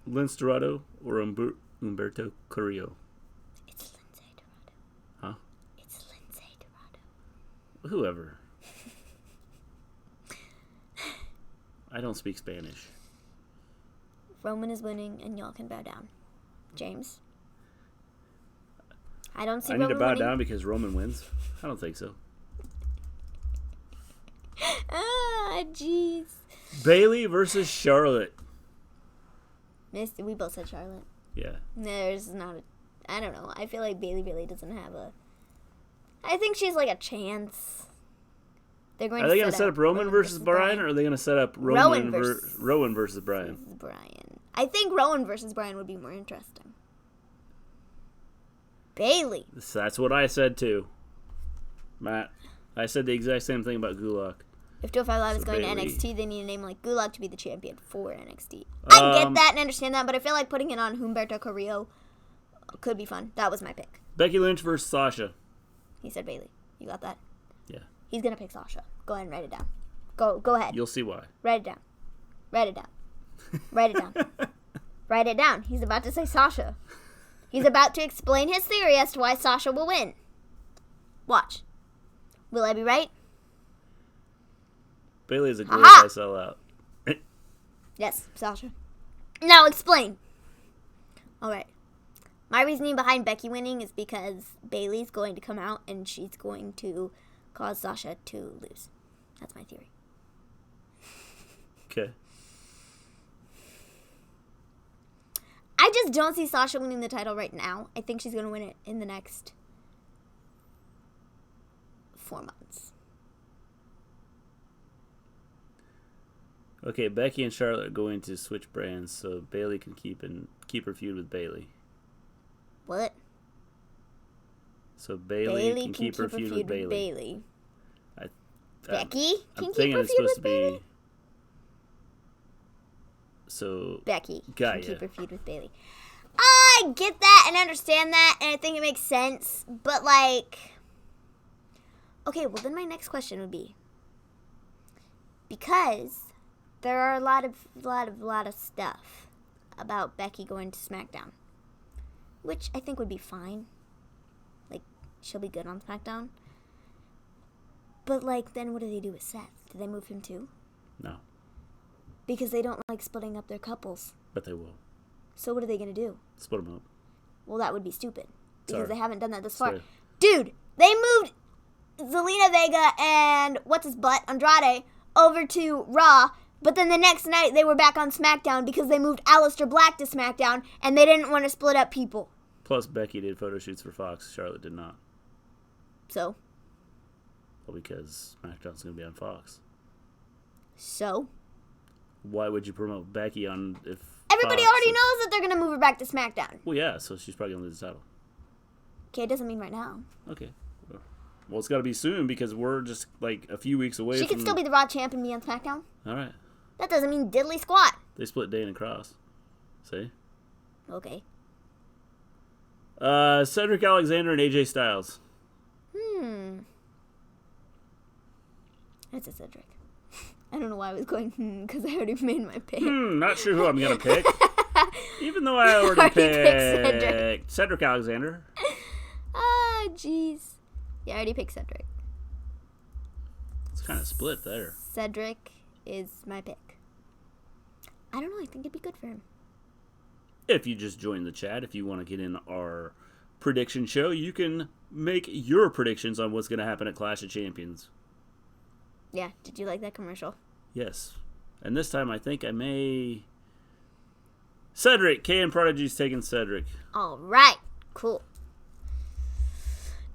Lince Dorado, or Humberto Carrillo? It's Lince Dorado. Huh? It's Lince Dorado. Whoever. I don't speak Spanish. Roman is winning, and y'all can bow down. James? I don't see I Roman need to bow winning. down because Roman wins? I don't think so. Jeez. Bayley versus Charlotte. We both said Charlotte. Yeah. There's not I don't know. I feel like Bayley really doesn't have I think she's a chance. They're going Are they going to set up Roman versus Bryan, or are they going to set up Rowan versus Bryan? I think Rowan versus Bryan would be more interesting. Bayley. That's what I said too, Matt. I said the exact same thing about Gulak. If 205 Live is going to NXT, they need a name like Gulak to be the champion for NXT. I get that and understand that, but I feel like putting it on Humberto Carrillo could be fun. That was my pick. Becky Lynch versus Sasha. He said Bayley. You got that? Yeah. He's going to pick Sasha. Go ahead and write it down. Go ahead. You'll see why. Write it down. Write it down. Write it down. Write it down. He's about to say Sasha. He's about to explain his theory as to why Sasha will win. Watch. Will I be right? Bayley is a glorified sellout. Yes, Sasha. Now explain. All right. My reasoning behind Becky winning is because Bayley's going to come out and she's going to cause Sasha to lose. That's my theory. Okay. I just don't see Sasha winning the title right now. I think she's going to win it in the next 4 months. Okay, Becky and Charlotte are going to switch brands so Bayley can keep her feud with Bayley. What? So Bayley can keep her feud with Bayley. Becky I'm can keep thinking her it's feud supposed with to Bayley? be. So Becky can keep her feud with Bayley. I get that and understand that, and I think it makes sense. But okay, well then my next question would be, because there are a lot of stuff about Becky going to SmackDown, which I think would be fine. She'll be good on SmackDown. But then what do they do with Seth? Do they move him too? No. Because they don't like splitting up their couples. But they will. So what are they going to do? Split them up. Well, that would be stupid. Because Sorry. they haven't done that this far. Sorry. Dude, they moved Zelina Vega and what's-his-butt, Andrade, over to Raw. But then the next night they were back on SmackDown because they moved Aleister Black to SmackDown and they didn't want to split up people. Plus, Becky did photo shoots for Fox. Charlotte did not. So? Well, because SmackDown's going to be on Fox. So? Why would you promote Becky on if Everybody Fox already knows that they're going to move her back to SmackDown. Well, yeah, so she's probably going to lose the title. Okay, it doesn't mean right now. Okay. Well, it's got to be soon because we're just a few weeks away She could still be the Raw champ and be on SmackDown. All right. That doesn't mean diddly squat. They split Dane and Cross. See? Okay. Cedric Alexander and AJ Styles. That's a Cedric. I don't know why I was going, because I already made my pick. Not sure who I'm going to pick. Even though I already picked Cedric Alexander. Ah, jeez. Yeah, I already picked Cedric. It's kind of split there. Cedric is my pick. I don't know. I think it'd be good for him. If you just joined the chat, if you want to get in our prediction show, you can make your predictions on what's going to happen at Clash of Champions. Yeah, did you like that commercial? Yes. And this time I think I may... Cedric! KN Prodigy's taking Cedric. All right. Cool.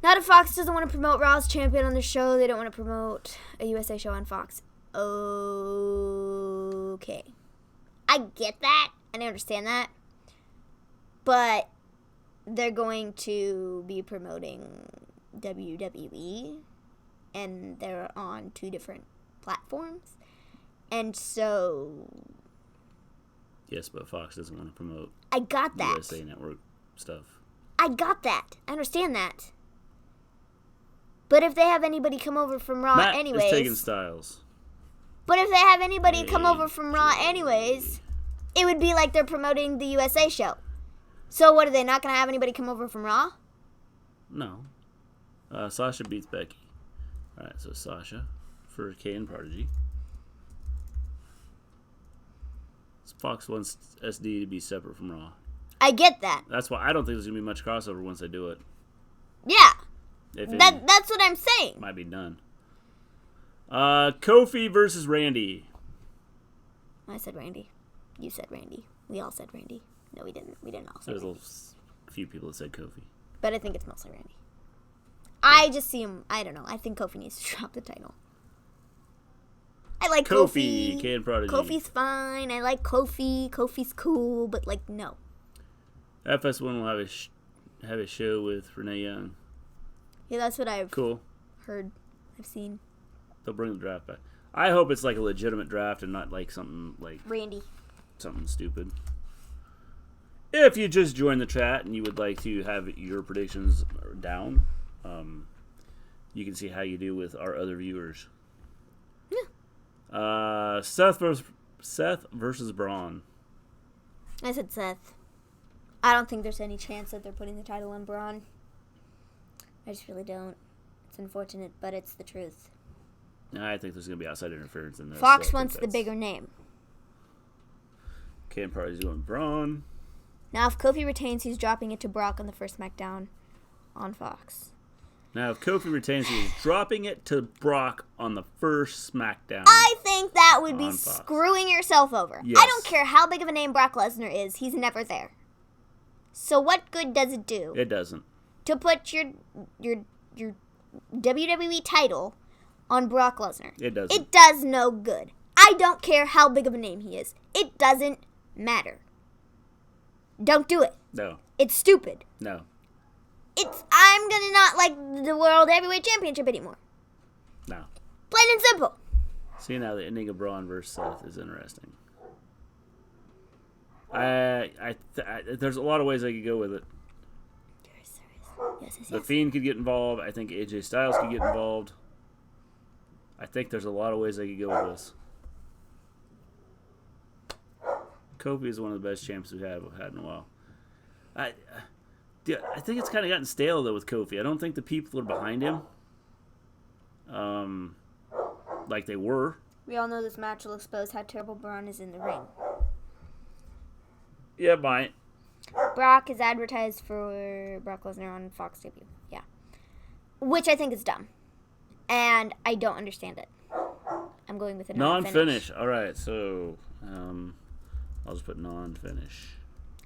Now that Fox doesn't want to promote Raw's champion on the show, they don't want to promote a USA show on Fox. Okay. I get that, and I understand that. But they're going to be promoting WWE, and they're on 2 different platforms. And so... Yes, but Fox doesn't want to promote I got that. USA Network stuff. I got that. I understand that. But if they have anybody come over from Raw Matt anyways... is taking Styles. But if they have anybody come over from Raw anyways, it would be like they're promoting the USA show. So what, are they not going to have anybody come over from Raw? No. Sasha beats Becky. Alright, so Sasha for KN Prodigy. Fox wants SD to be separate from Raw. I get that. That's why I don't think there's going to be much crossover once they do it. Yeah. If it That's what I'm saying. might be done. Kofi versus Randy. I said Randy. You said Randy. We all said Randy. No, we didn't. We didn't all say There's Randy. a few people that said Kofi. But I think it's mostly Randy. I just see him. I don't know. I think Kofi needs to drop the title. I like Kofi. K and Prodigy. Kofi's fine. I like Kofi. Kofi's cool, but like no. FS1 will have a show with Renee Young. Yeah, that's what I've Cool. heard. I've seen. They'll bring the draft back. I hope it's like a legitimate draft and not like something like Randy. something stupid. If you just joined the chat and you would like to have your predictions down, you can see how you do with our other viewers. Yeah. Seth versus Braun. I said Seth. I don't think there's any chance that they're putting the title on Braun. I just really don't. It's unfortunate, but it's the truth. I think there's going to be outside interference in this. Fox wants the bigger name. Ken Prodigy's going Braun. Now, if Kofi retains, he's dropping it to Brock on the first SmackDown on Fox. Now, if Kofi retains, he's dropping it to Brock on the first SmackDown. I think that would be Fox. screwing yourself over. Yes. I don't care how big of a name Brock Lesnar is. He's never there. So what good does it do It doesn't. to put your WWE title on Brock Lesnar? It doesn't. It does no good. I don't care how big of a name he is. It doesn't matter. Don't do it. No. It's stupid. No. I'm gonna not like the World Heavyweight Championship anymore. No. Plain and simple. See, now the ending of Braun versus Seth is interesting. There's a lot of ways I could go with it. Yes. The Fiend could get involved. I think AJ Styles could get involved. I think there's a lot of ways I could go with this. Kofi is one of the best champs we've had in a while. I think it's kind of gotten stale though with Kofi. I don't think the people are behind him, like they were. We all know this match will expose how terrible Braun is in the ring. Yeah, might. Brock is advertised for Brock Lesnar on Fox debut. Yeah. Which I think is dumb. And I don't understand it. I'm going with a non-finish. Non-finish. All right, so I'll just put non-finish.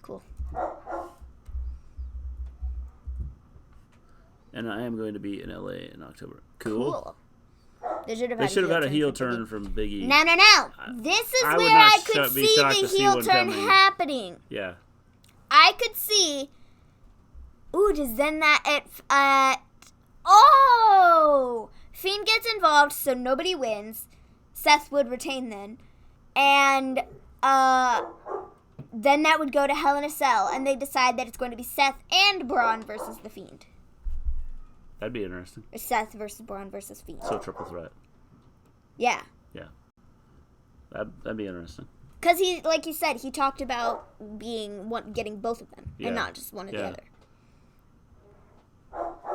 Cool. And I am going to be in LA in October. Cool. They should have had a heel turn from Big E. No. This is I would where not I could be see shocked the to see heel one turn coming. happening. Yeah. I could see. Ooh, does then that oh! Fiend gets involved, so nobody wins. Seth would retain then, and then that would go to Hell in a Cell, and they decide that it's going to be Seth and Braun versus the Fiend. That'd be interesting. Or Seth versus Braun versus Fiend. So triple threat. Yeah. Yeah. That'd be interesting. Because he, like you said, he talked about getting both of them, Yeah. and not just one or the Yeah. other.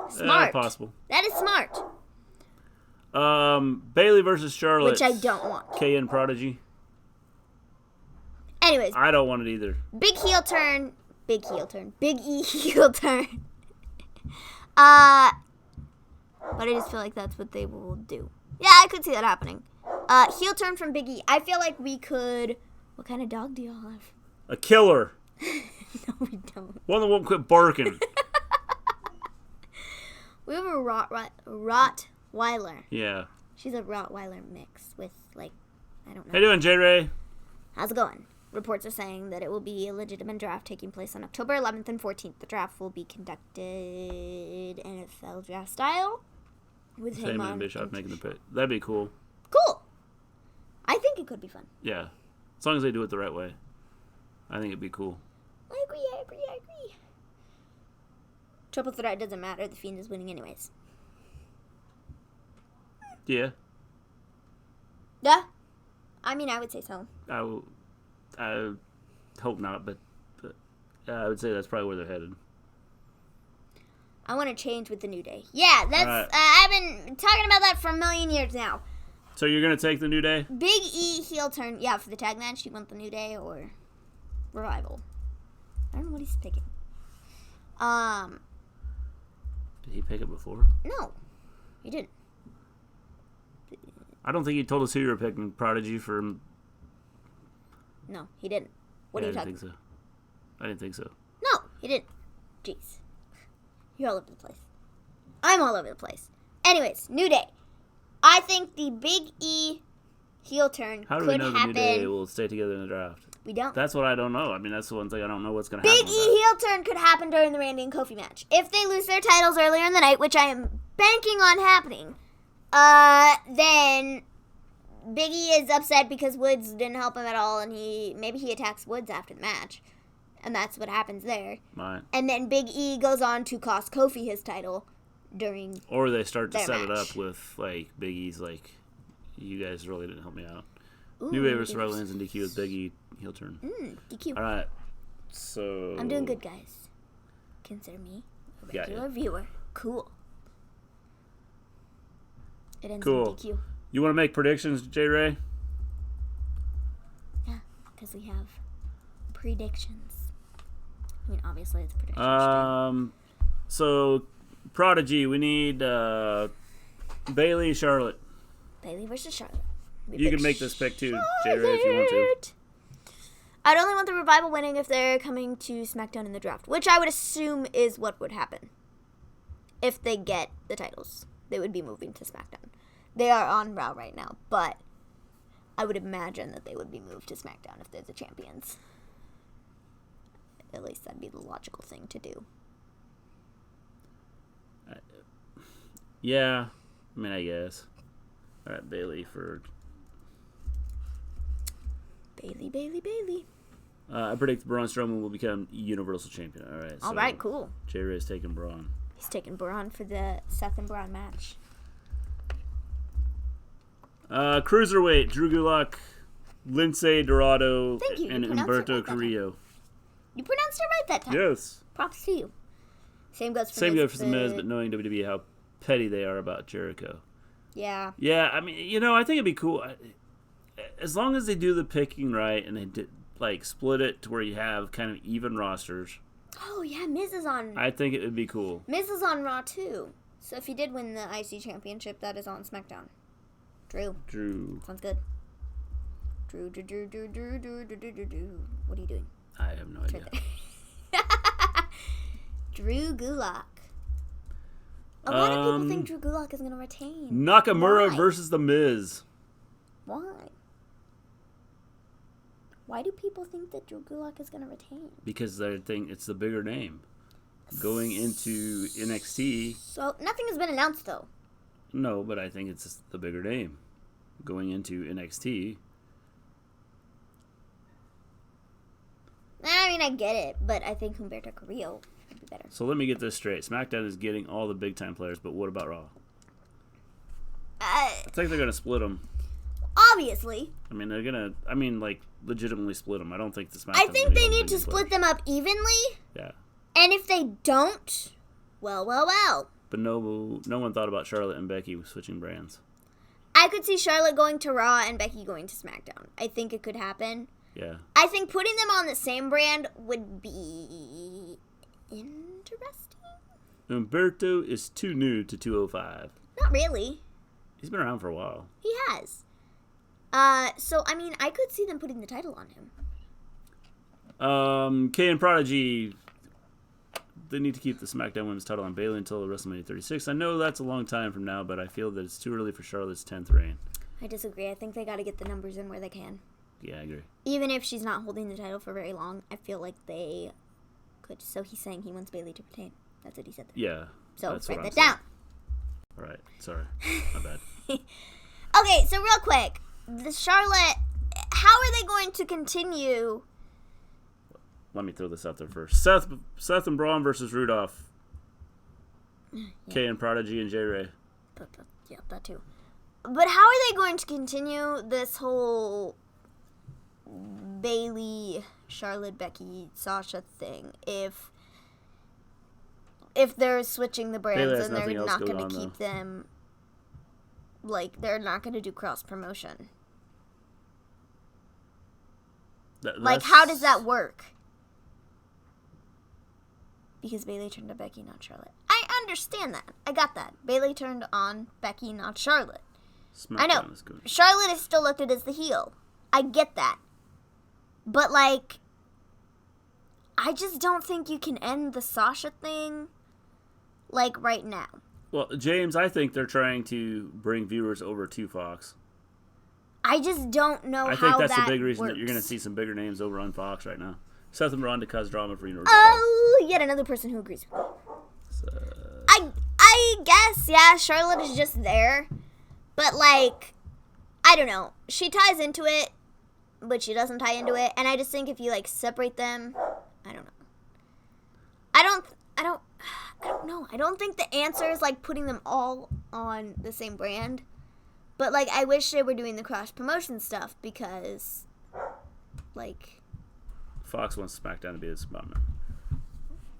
Smart. Possible. That is smart. Bailey versus Charlotte. Which I don't want. K and Prodigy. Anyways, I don't want it either. big heel turn. Big E heel turn. But I just feel like that's what they will do. Yeah, I could see that happening. Heel turn from Big E. I feel like we could... What kind of dog do y'all have? A killer. No, we don't. One that won't quit barking. We have a Rottweiler. Yeah. She's a Rottweiler mix with, like, I don't know. How you doing, J. Ray? How's it going? Reports are saying that it will be a legitimate draft taking place on October 11th and 14th. The draft will be conducted NFL draft style. With him Heyman on and Bischoff making the pick. That'd be cool. Cool. I think it could be fun. Yeah. As long as they do it the right way. I think it'd be cool. I agree. Triple threat doesn't matter. The Fiend is winning anyways. Yeah. Yeah. I mean, I would say so. I hope not, but I would say that's probably where they're headed. I want to change with the New Day. Yeah, that's. Right. I've been talking about that for a million years now. So you're going to take the New Day? Big E heel turn. Yeah, for the tag match, you want the New Day or Revival? I don't know what he's picking. Did he pick it before? No, he didn't. I don't think he told us who you were picking. Prodigy for... No, he didn't. What are you talking? I didn't think so. No, he didn't. Jeez. You're all over the place. I'm all over the place. Anyways, New Day. I think the Big E heel turn How do could we know the New Day happen. will stay together in the draft? We don't. That's what I don't know. I mean, that's the one thing I don't know what's going to Big happen. E with that. heel turn could happen during the Randy and Kofi match. If they lose their titles earlier in the night, which I am banking on happening, then Big E is upset because Woods didn't help him at all, and maybe he attacks Woods after the match, and that's what happens there. Right. And then Big E goes on to cost Kofi his title during. Or they start to their set it match. up with, like, Big E's like, you guys really didn't help me out. Ooh, New Day versus Rollins and DQ with Big E heel turn. DQ. All right. So I'm doing good, guys. Consider me a Got regular viewer. Cool. It ends Cool. in DQ. You want to make predictions, J. Ray? Yeah, because we have predictions. I mean, obviously it's predictions. So Prodigy, we need Bailey, Charlotte. Bailey versus Charlotte. We You pick can make this pick too, J. Ray, if you want to. Charlotte. I'd only want the Revival winning if they're coming to SmackDown in the draft, which I would assume is what would happen. If they get the titles, they would be moving to SmackDown. They are on Raw right now, but I would imagine that they would be moved to SmackDown if they're the champions. At least that'd be the logical thing to do. Yeah, I mean, I guess. All right, Bailey for. Bailey. I predict Braun Strowman will become Universal Champion. All right. All right, cool. J. Ray's taking Braun. He's taking Braun for the Seth and Braun match. Cruiserweight, Drew Gulak, Lindsay Dorado, Thank you. and You pronounced it Humberto right that Carrillo. You pronounced it right that time. Yes. Props to you. Same goes for Same Miz, goes for the Miz, but knowing WWE how petty they are about Jericho. Yeah. Yeah, I mean, I think it'd be cool. As long as they do the picking right and they split it to where you have kind of even rosters, Oh yeah, Miz is on. I think it would be cool. Miz is on Raw too. So if he did win the IC championship, that is on SmackDown. Drew. Sounds good. Drew. What are you doing? I have no idea. Drew Gulak. A lot of people think Drew Gulak is going to retain. Nakamura Why? versus The Miz. Why? Why do people think that Drew Gulak is going to retain? Because they think it's the bigger name. Going into NXT, So nothing has been announced though. no, but I think it's the bigger name. Going into NXT, I mean, I get it, but I think Humberto Carrillo would be better. so let me get this straight. SmackDown is getting all the big time players, but what about Raw? I think they're gonna split them. Obviously. I mean, legitimately split them. I don't think the SmackDown. I think they need to split them up evenly, Yeah, and if they don't, well. but no one thought about Charlotte and Becky switching brands. I could see Charlotte going to Raw and Becky going to SmackDown. I think it could happen. Yeah, I think putting them on the same brand would be interesting. Humberto is too new to 205. Not really. He's been around for a while. He has. So, I mean, I could see them putting the title on him. Kay and Prodigy, they need to keep the SmackDown Women's title on Bayley until WrestleMania 36. I know that's a long time from now, but I feel that it's too early for Charlotte's 10th reign. I disagree. I think they got to get the numbers in where they can. Yeah, I agree. Even if she's not holding the title for very long, I feel like they could. So he's saying he wants Bayley to retain. That's what he said there. Yeah. So that's write what I'm that saying. down. All right. Sorry. My bad. Okay, so real quick. The Charlotte, how are they going to continue? Let me throw this out there first. Seth and Braun versus Rudolph. Kay and Prodigy and J. Ray. Yeah, that too. But how are they going to continue this whole Bayley, Charlotte, Becky, Sasha thing if they're switching the brands Bayley has and they're nothing else not going going to on, keep them, like, they're not going to do cross promotion? Like, how does that work? Because Bayley turned to Becky, not Charlotte. I understand that. I got that. Bayley turned on Becky, not Charlotte. I know. Is good. Charlotte is still looked at as the heel. I get that. But, like, I just don't think you can end the Sasha thing, like, right now. Well, James, I think they're trying to bring viewers over to Fox. I just don't know I how think that's that the big reason that works. you're going to see some bigger names over on Fox right now. Seth and Ronda cause drama for Universal. Oh, yet another person who agrees with me. I guess, yeah, Charlotte is just there. But, like, I don't know. She ties into it, but she doesn't tie into it. And I just think if you, like, separate them, I don't know. I don't know. I don't think the answer is, like, putting them all on the same brand. But, like, I wish they were doing the cross-promotion stuff because, like... Fox wants SmackDown to be this moment.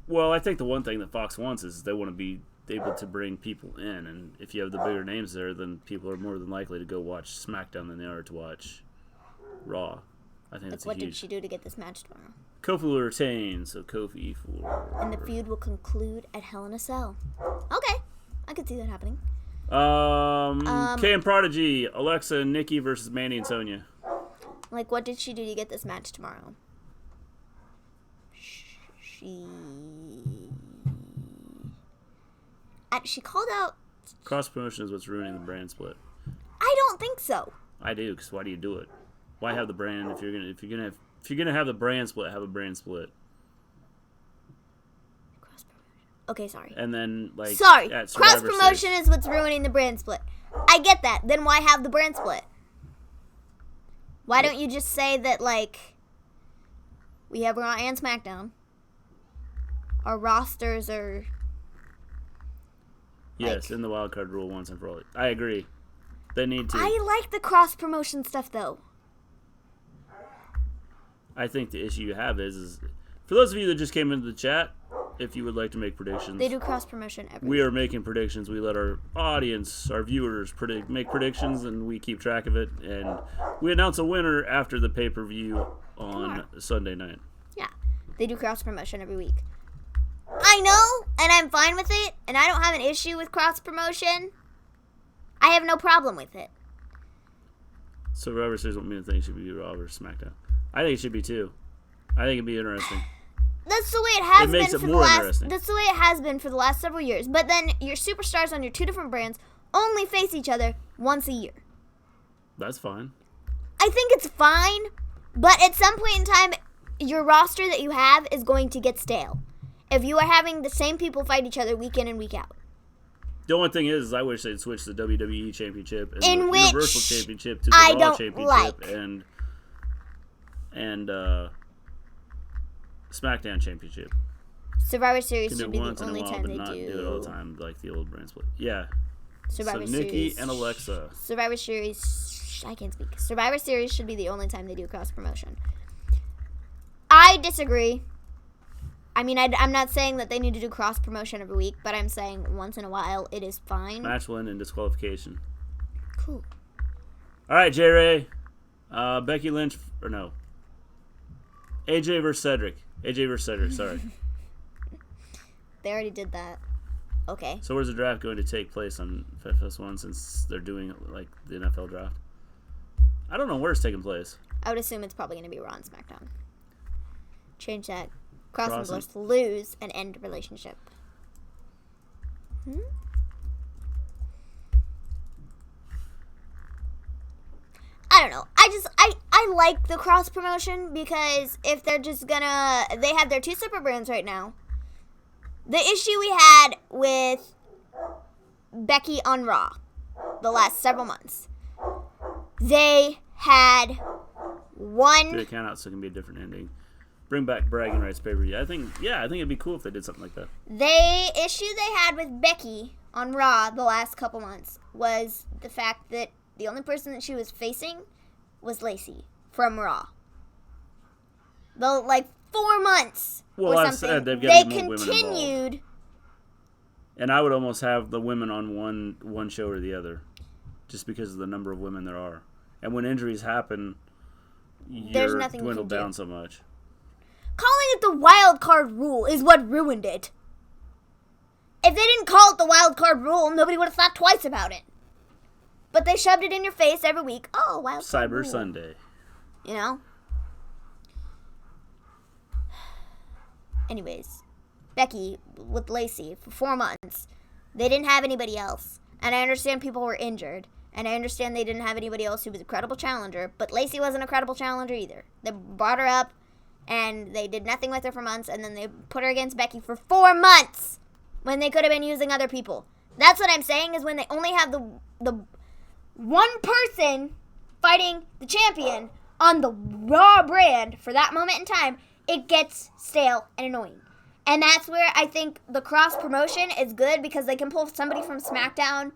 Well, I think the one thing that Fox wants is they want to be able to bring people in. And if you have the bigger names there, then people are more than likely to go watch SmackDown than they are to watch Raw. I think that's what huge. did she do to get this match tomorrow? Kofi will retain, so Kofi for... And the feud will conclude at Hell in a Cell. Okay. I could see that happening. K and Prodigy, Alexa and Nikki versus Mandy and Sonya. Like, what did she do to get this match tomorrow? She called out... Cross promotion is what's ruining the brand split. I don't think so. I do, because why do you do it? Why have the brand if you're gonna have the brand split? Have a brand split. Cross promotion. Okay, sorry. And then like sorry, at cross Survivor promotion Series. is what's ruining the brand split. I get that. Then why have the brand split? Why don't you just say that like we have Raw and SmackDown? Our rosters are. Yes, in the wild card rule once and for all. I agree. They need to. I like the cross promotion stuff though. I think the issue you have is for those of you that just came into the chat, if you would like to make predictions, They do cross promotion every we are making predictions. We let our audience, our viewers, make predictions, and we keep track of it. And we announce a winner after the pay-per-view on Sunday night. Yeah, they do cross promotion every week. I know, and I'm fine with it, and I don't have an issue with cross promotion. I have no problem with it. Survivor Series don't mean a thing. It should be Raw or SmackDown. I think it should be too. I think it'd be interesting. That's the way it has It makes been it for more the last. interesting. That's the way it has been for the last several years. But then your superstars on your two different brands only face each other once a year. That's fine. I think it's fine, but at some point in time, your roster that you have is going to get stale. If you are having the same people fight each other week in and week out. The only thing is I wish they'd switch the WWE Championship and In the which Universal Championship to the I Raw don't Championship like. and SmackDown Championship. Survivor You Series can do should it be once the in a only while, time but they not do it all the time like the old brand split. Yeah. Survivor so Nikki Series. and Alexa. Survivor Series. I can't speak. Survivor Series should be the only time they do cross promotion. I disagree. I mean, I'm not saying that they need to do cross promotion every week, but I'm saying once in a while it is fine. Match win and disqualification. Cool. All right, J. Ray. Becky Lynch, or no. AJ versus Cedric. AJ versus Cedric, sorry. They already did that. Okay. So where's the draft going to take place on FS1 since they're doing like the NFL draft? I don't know where it's taking place. I would assume it's probably going to be Raw and SmackDown. Change that. Cross and Cross Bliss lose and end relationship. I don't know. I like the cross promotion because if they're just gonna, they have their two separate brands right now. The issue we had with Becky on Raw the last several months, they had one. The count out so it can be a different ending. Bring back bragging rights pay-per-view. I think it'd be cool if they did something like that. The issue they had with Becky on Raw the last couple months was the fact that the only person that she was facing was Lacey from Raw. The 4 months Well, or I something. said they've got They to get more women continued. And I would almost have the women on one show or the other, just because of the number of women there are. And when injuries happen, you're nothing you dwindled can do. down so much. Calling it the wild card rule is what ruined it. If they didn't call it the wild card rule, nobody would have thought twice about it. But they shoved it in your face every week. Oh, wild card Cyber rule. Sunday. You know? Anyways, Becky with Lacey for 4 months. They didn't have anybody else. And I understand people were injured. And I understand they didn't have anybody else who was a credible challenger, but Lacey wasn't a credible challenger either. They brought her up, and they did nothing with her for months, and then they put her against Becky for 4 months when they could have been using other people. That's what I'm saying, is when they only have the one person fighting the champion on the Raw brand for that moment in time, it gets stale and annoying. And that's where I think the cross promotion is good, because they can pull somebody from SmackDown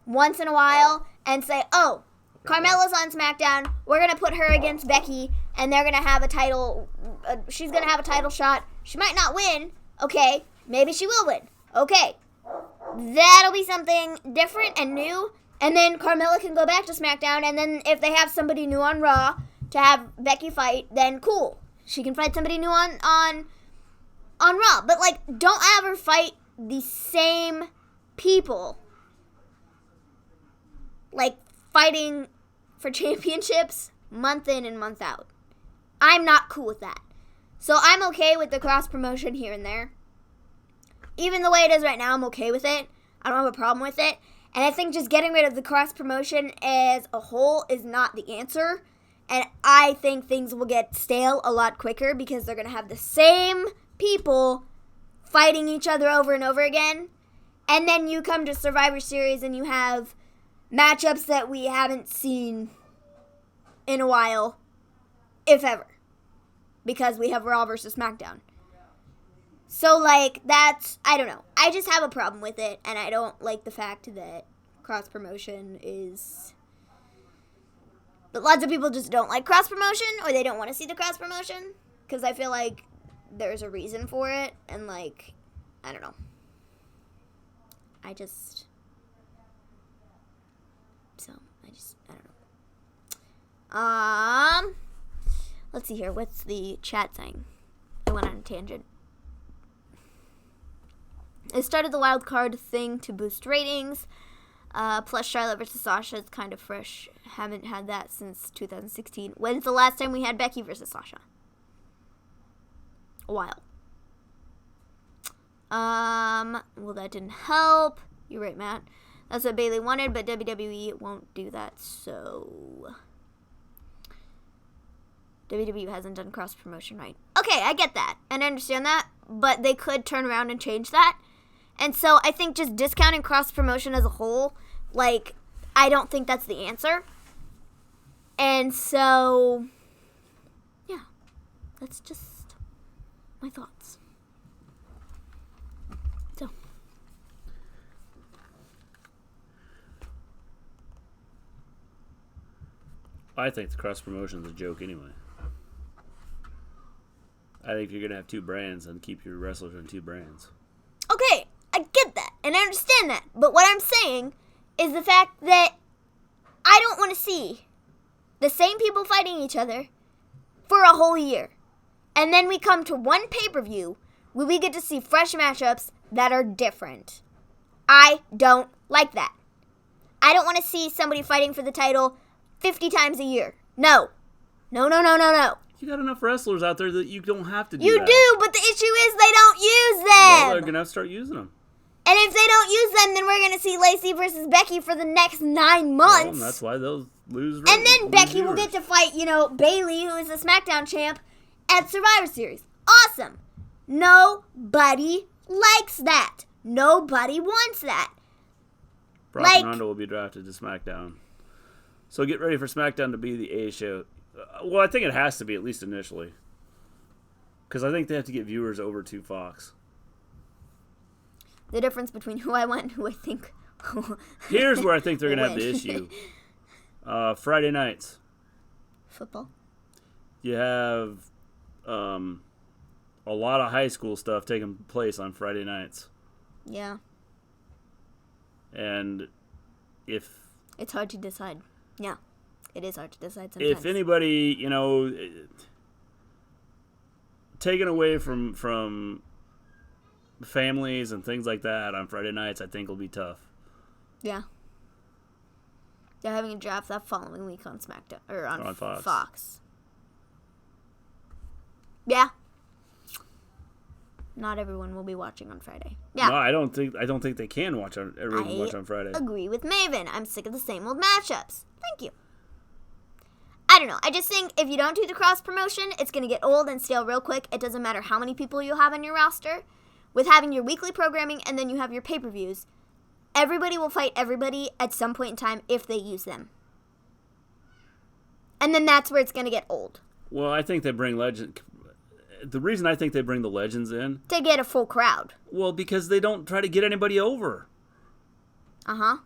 once in a while and say, oh, Carmella's on SmackDown, we're going to put her against Becky, and they're going to have a title, she's going to have a title shot. She might not win, okay, maybe she will win, okay. That'll be something different and new, and then Carmella can go back to SmackDown, and then if they have somebody new on Raw to have Becky fight, then cool. She can fight somebody new on Raw, but, like, don't ever fight the same people, like, fighting for championships month in and month out. I'm not cool with that. So I'm okay with the cross promotion here and there. Even the way it is right now, I'm okay with it. I don't have a problem with it. And I think just getting rid of the cross promotion as a whole is not the answer. And I think things will get stale a lot quicker, because they're going to have the same people fighting each other over and over again. And then you come to Survivor Series and you have matchups that we haven't seen in a while, if ever, because we have Raw versus SmackDown. So, like, that's, I don't know. I just have a problem with it, and I don't like the fact that cross-promotion is... But lots of people just don't like cross-promotion, or they don't want to see the cross-promotion, because I feel like there's a reason for it, and, like, I don't know. I don't know. Let's see here. What's the chat saying? I went on a tangent. It started the wild card thing to boost ratings. Plus, Charlotte versus Sasha is kind of fresh. Haven't had that since 2016. When's the last time we had Becky versus Sasha? A while. Well, that didn't help. You're right, Matt. That's what Bayley wanted, but WWE won't do that, so... WWE hasn't done cross-promotion right. Okay, I get that, and I understand that, but they could turn around and change that. And so I think just discounting cross-promotion as a whole, like, I don't think that's the answer. And so, yeah, that's just my thoughts. So. I think the cross-promotion is a joke anyway. I think you're going to have two brands and keep your wrestlers on two brands. Okay, I get that, and I understand that. But what I'm saying is the fact that I don't want to see the same people fighting each other for a whole year. And then we come to one pay-per-view where we get to see fresh matchups that are different. I don't like that. I don't want to see somebody fighting for the title 50 times a year. No. No, no, no, no, no. You got enough wrestlers out there that you don't have to do You that. do, but the issue is they don't use them. Well, they're going to have to start using them. And if they don't use them, then we're going to see Lacey versus Becky for the next 9 months. Well, and that's why they'll lose. And then Becky will get to fight, Bayley, who is the SmackDown champ, at Survivor Series. Awesome. Nobody likes that. Nobody wants that. Brock and Ronda will be drafted to SmackDown. So get ready for SmackDown to be the A show. Well, I think it has to be, at least initially. Because I think they have to get viewers over to Fox. The difference between who I want and who I think... Here's where I think they're going to have the issue. Friday nights. Football. You have a lot of high school stuff taking place on Friday nights. Yeah. And if... It's hard to decide. Yeah. It is hard to decide sometimes. If anybody, taken away from families and things like that on Friday nights, I think will be tough. Yeah. They're having a draft that following week on SmackDown or on Fox. Yeah. Not everyone will be watching on Friday. Yeah. No, I don't think they can watch on everyone watch on Friday. Agree with Maven. I'm sick of the same old matchups. Thank you. I don't know. I just think if you don't do the cross promotion, it's going to get old and stale real quick. It doesn't matter how many people you have on your roster. With having your weekly programming and then you have your pay-per-views, everybody will fight everybody at some point in time if they use them. And then that's where it's going to get old. Well, I think they bring legend. The reason I think they bring the legends in to get a full crowd. Well, because they don't try to get anybody over. Uh-huh.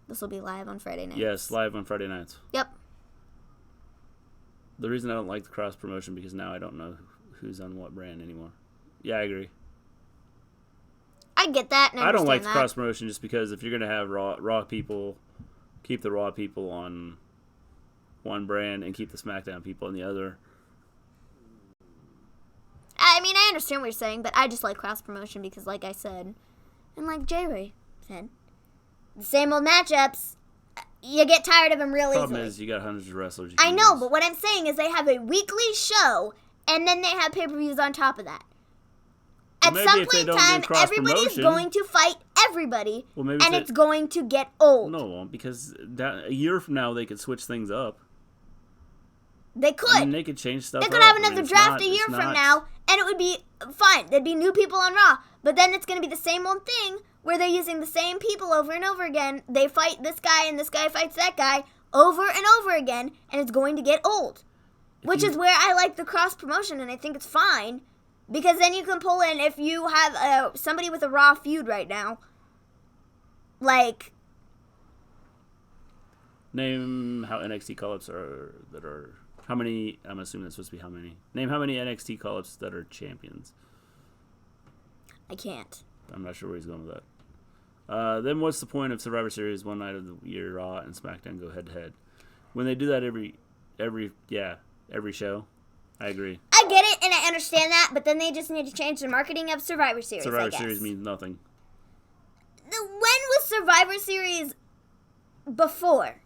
This will be live on Friday nights. Yes, live on Friday nights. Yep. The reason I don't like the cross promotion because now I don't know who's on what brand anymore. Yeah, I agree. I get that. And I don't like the that. cross promotion just because if you're gonna have raw people, keep the Raw people on one brand and keep the SmackDown people on the other. I mean, I understand what you're saying, but I just like cross promotion because, like I said, and like J-Ray said, the same old matchups, you get tired of them real easily. The problem is you got hundreds of wrestlers. I know, but what I'm saying is they have a weekly show, and then they have pay-per-views on top of that. At some point in time, everybody's going to fight everybody, and it's going to get old. No, it won't, because a year from now they could switch things up. They could. I mean, they could change stuff. They could have another draft a year from now, and it would be fine. There'd be new people on Raw, but then it's going to be the same old thing where they're using the same people over and over again. They fight this guy, and this guy fights that guy over and over again, and it's going to get old. Which is where I like the cross promotion, and I think it's fine. Because then you can pull in, if you have somebody with a Raw feud right now, like... Name how NXT call-ups are, how many, I'm assuming that's supposed to be how many. Name how many NXT call-ups that are champions. I can't. I'm not sure where he's going with that. Then what's the point of Survivor Series one night of the year, Raw and SmackDown go head-to-head? When they do that every show, I agree. I get it, and I understand that, but then they just need to change the marketing of Survivor Series, Survivor Series means nothing. When was Survivor Series before?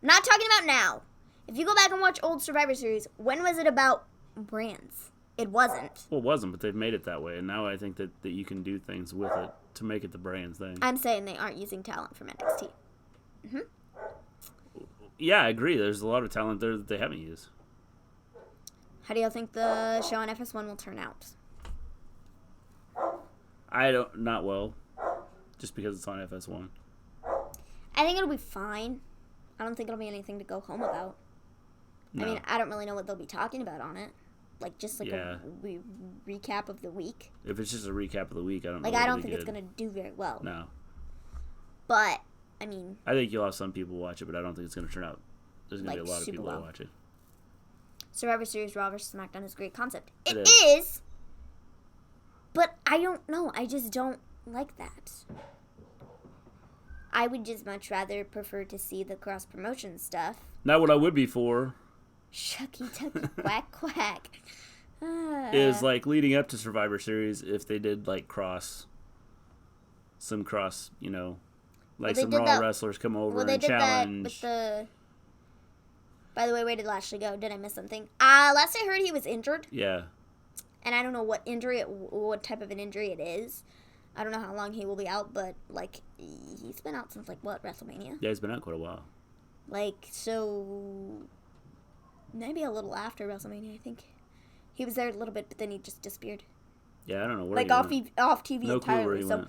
Not talking about now. If you go back and watch old Survivor Series, when was it about brands? It wasn't. Well, it wasn't, but they've made it that way, and now I think that you can do things with it to make it the brands thing. I'm saying they aren't using talent from NXT. Mm-hmm. Yeah, I agree. There's a lot of talent there that they haven't used. How do y'all think the show on FS1 will turn out? Not well, just because it's on FS1. I think it'll be fine. I don't think it'll be anything to go home about. No. I mean, I don't really know what they'll be talking about on it. Like, just like a recap of the week. If it's just a recap of the week, I don't know. Like, I don't think it's going to do very well. No. But, I mean... I think you'll have some people watch it, but I don't think it's going to turn out... There's going to be a lot of people that watch it. Survivor Series Raw vs. SmackDown is a great concept. It is, but I don't know. I just don't like that. I would just much rather prefer to see the cross-promotion stuff. Not what I would be for. Shucky tucky quack quack. Is like leading up to Survivor Series if they did like some cross, like some Raw wrestlers come over and challenge. By the way, where did Lashley go? Did I miss something? Last I heard, he was injured. Yeah. And I don't know what type of an injury it is. I don't know how long he will be out, but, like, he's been out since, like, what, WrestleMania? Yeah, he's been out quite a while. Like, so, maybe a little after WrestleMania, I think. He was there a little bit, but then he just disappeared. Yeah, I don't know where he went. Off TV no entirely. Clue where he went.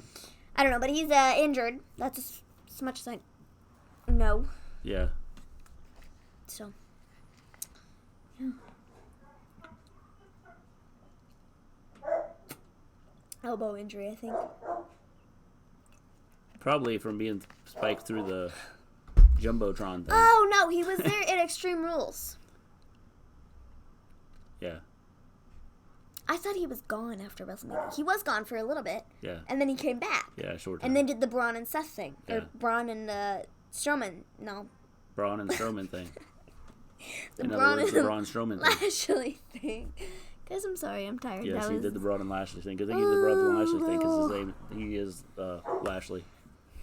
I don't know, but he's injured. That's as much as I know. Yeah. So, yeah. Elbow injury, I think. Probably from being spiked through the Jumbotron thing. Oh, no, he was there at Extreme Rules. Yeah. I thought he was gone after WrestleMania. He was gone for a little bit. Yeah. And then he came back. Yeah, short time. And then did the Braun and Seth thing. Yeah. Or Braun and Strowman. No. Braun and Strowman thing. The Braun Strowman thing. Lashley thing. Guys, I'm sorry, I'm tired. Yes, he did the Braun and Lashley thing. Good thing he did the Braun and Lashley thing because he is Lashley.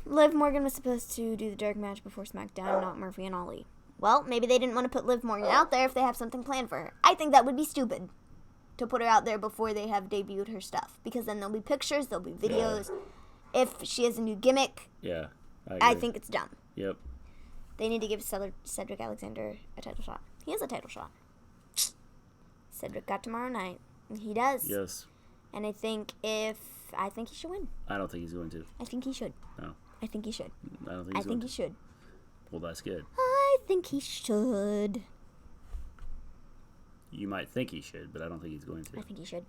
Liv Morgan was supposed to do the dark match before SmackDown, not Murphy and Ollie. Well, maybe they didn't want to put Liv Morgan out there if they have something planned for her. I think that would be stupid. to put her out there before they have debuted her stuff. Because then there'll be pictures, there'll be videos. If she has a new gimmick, Yeah. I think it's dumb. Yep. They need to give Cedric Alexander a title shot. He has a title shot. Cedric got tomorrow night. He does. Yes. And I think he should win. I don't think he's going to. I think he should. No. I think he should. I don't think I he's think going he to. should. Well, that's good. I think he should. You might think he should, but I don't think he's going to. I think he should.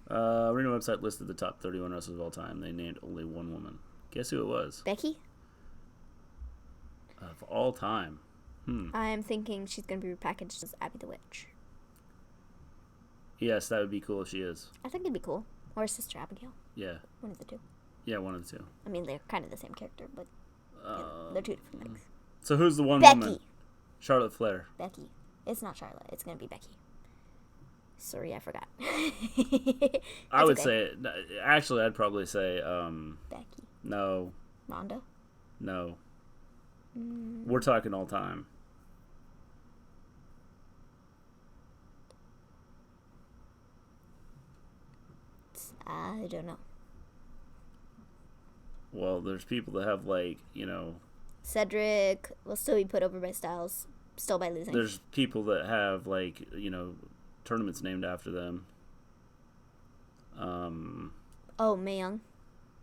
Arena website listed the top 31 wrestlers of all time. They named only one woman. Guess who it was? Becky? Of all time. I'm thinking she's going to be repackaged as Abby the Witch. Yes, that would be cool if she is. I think it'd be cool. Or her sister Abigail. Yeah. One of the two. Yeah, one of the two. I mean, they're kind of the same character, but they're two different things. So who's the one Becky. woman? Charlotte Flair. Becky. It's not Charlotte. It's going to be Becky. Sorry, I forgot. I would okay. say, actually, I'd probably say, Becky. no, Ronda? no. We're talking all time. I don't know. Well, there's people that have, like, Cedric will still be put over by Styles, still by losing. there's people that have, like, tournaments named after them. Oh, Mae Young?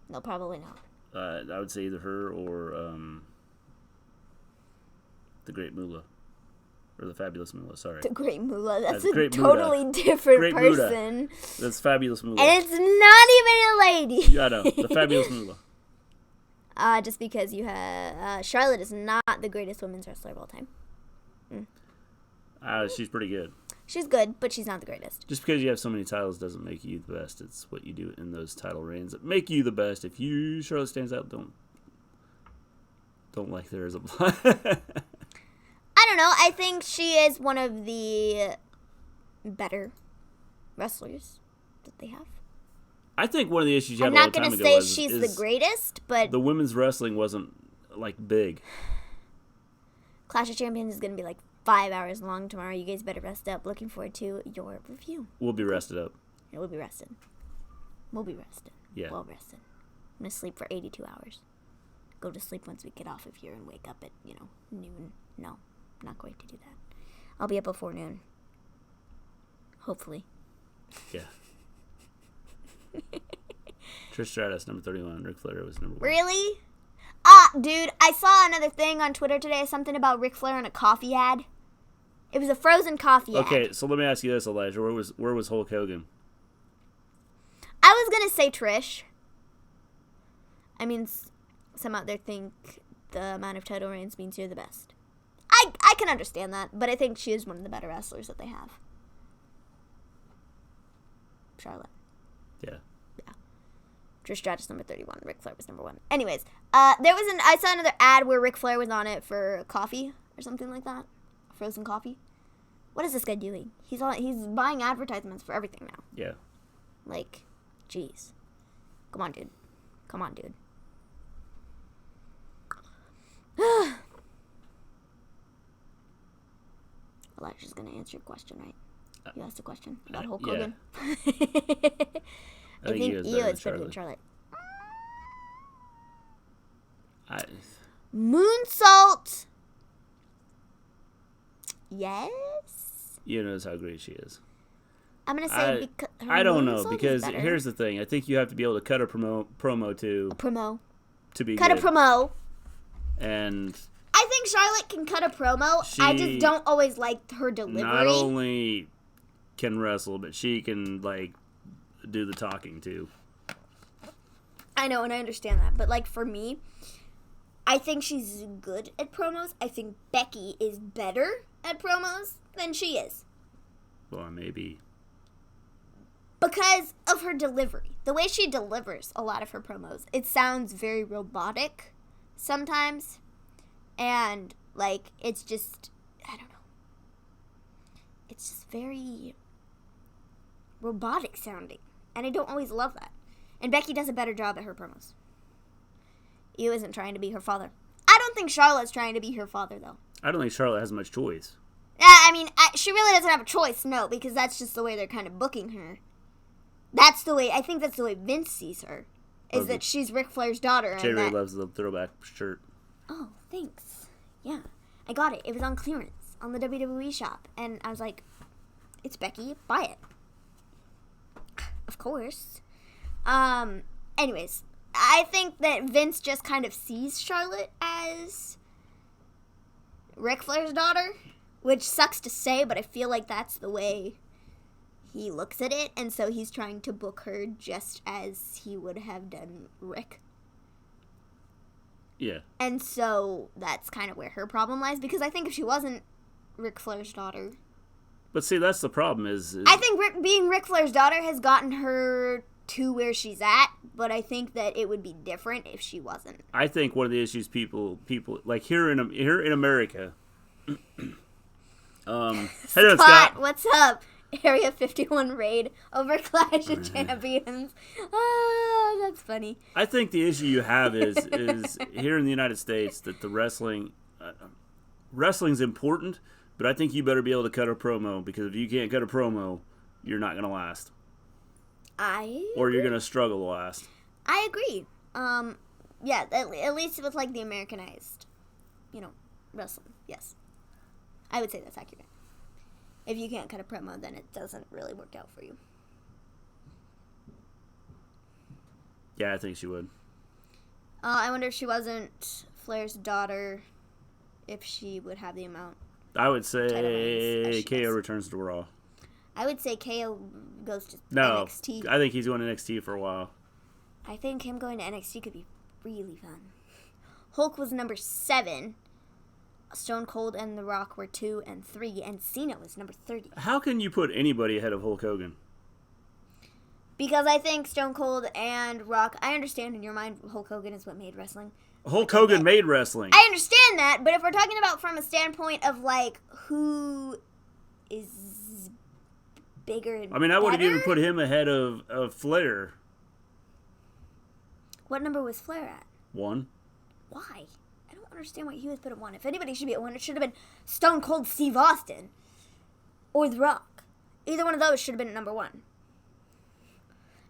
No, probably not. I would say either her or the Great Moolah. Or the Fabulous Moolah, sorry. The Great Moolah. That's a Great totally Muta. different Great person. Muta. That's Fabulous Moolah. And it's not even a lady. Yeah, I know. The Fabulous Moolah. Just because you have... Charlotte is not the greatest women's wrestler of all time. She's pretty good. She's good, but she's not the greatest. Just because you have so many titles doesn't make you the best. It's what you do in those title reigns that make you the best. If Charlotte stands out, don't like there as a I don't know. I think she is one of the better wrestlers that they have. I think one of the issues you I'm had a long not time going ago to say was she's the greatest, but the women's wrestling wasn't like big. Clash of Champions is going to be like 5 hours long tomorrow. You guys better rest up. Looking forward to your review. We'll be rested up. Yeah, we'll be rested. We'll be rested. Yeah. Well rested. I'm going to sleep for 82 hours. Go to sleep once we get off of here and wake up at, noon. No, I'm not going to do that. I'll be up before noon. Hopefully. Yeah. Trish Stratus, number 31. Ric Flair was number 1. Really? Dude, I saw another thing on Twitter today, something about Ric Flair in a coffee ad. It was a frozen coffee ad. Okay, so let me ask you this, Elijah. Where was Hulk Hogan? I was going to say Trish. I mean, some out there think the amount of title reigns means you're the best. I can understand that, but I think she is one of the better wrestlers that they have. Charlotte. Yeah. Trish Stratus number 31. Ric Flair was number 1. Anyways, I saw another ad where Ric Flair was on it for coffee or something like that. Frozen coffee. What is this guy doing? He's buying advertisements for everything now. Yeah. Like, jeez. Come on, dude. Elijah's gonna answer your question, right? You asked a question about Hulk Hogan. I I think Io is better than Charlotte. Moonsault. Yes. You knows how great she is. I'm gonna say because I don't know because here's the thing. I think you have to be able to cut a promo to be cut good. a promo. And I think Charlotte can cut a promo. I just don't always like her delivery. Not only can wrestle, but she can do the talking too. I know, and I understand that, but for me, I think she's good at promos. I think Becky is better at promos than she is. Well, maybe. Because of her delivery. The way she delivers a lot of her promos. It sounds very robotic sometimes. And, it's just, I don't know. It's just very robotic sounding. And I don't always love that. And Becky does a better job at her promos. Io isn't trying to be her father. I don't think Charlotte's trying to be her father, though. I don't think Charlotte has much choice. I mean, she really doesn't have a choice, no, because that's just the way they're kind of booking her. I think that's the way Vince sees her, is that she's Ric Flair's daughter. Jay Ray loves the throwback shirt. Oh, thanks. Yeah, I got it. It was on clearance on the WWE shop, and I was like, it's Becky, buy it. Of course. Anyways, I think that Vince just kind of sees Charlotte as Ric Flair's daughter, which sucks to say, but I feel like that's the way he looks at it, and so he's trying to book her just as he would have done Rick. Yeah. And so that's kind of where her problem lies, because I think if she wasn't Ric Flair's daughter... But see, that's the problem is I think being Ric Flair's daughter has gotten her to where she's at, but I think that it would be different if she wasn't. I think one of the issues people like here in America. Scott, what's up? Area 51 raid over Clash of Champions. Oh, that's funny. I think the issue you have is here in the United States that the wrestling's important, but I think you better be able to cut a promo, because if you can't cut a promo, you're not going to last. Or you're going to struggle to last. I agree. Yeah, at least with like the Americanized, wrestling. Yes. I would say that's accurate. If you can't cut a promo, then it doesn't really work out for you. Yeah, I think she would. I wonder if she wasn't Flair's daughter, if she would have the amount. I would say KO returns to Raw. I would say KO goes to NXT. I think he's going to NXT for a while. I think him going to NXT could be really fun. Hulk was number 7. Stone Cold and The Rock were 2 and 3, and Cena was number 30. How can you put anybody ahead of Hulk Hogan? Because I think Stone Cold and Rock, I understand in your mind Hulk Hogan is what made wrestling. Hulk Hogan made wrestling. I understand that, but if we're talking about from a standpoint of like who is bigger and I mean, I would have better? even put him ahead of Flair. What number was Flair at? 1. Why? I don't understand why he was put at 1. If anybody should be at 1, it should have been Stone Cold Steve Austin or The Rock. Either one of those should have been at number 1.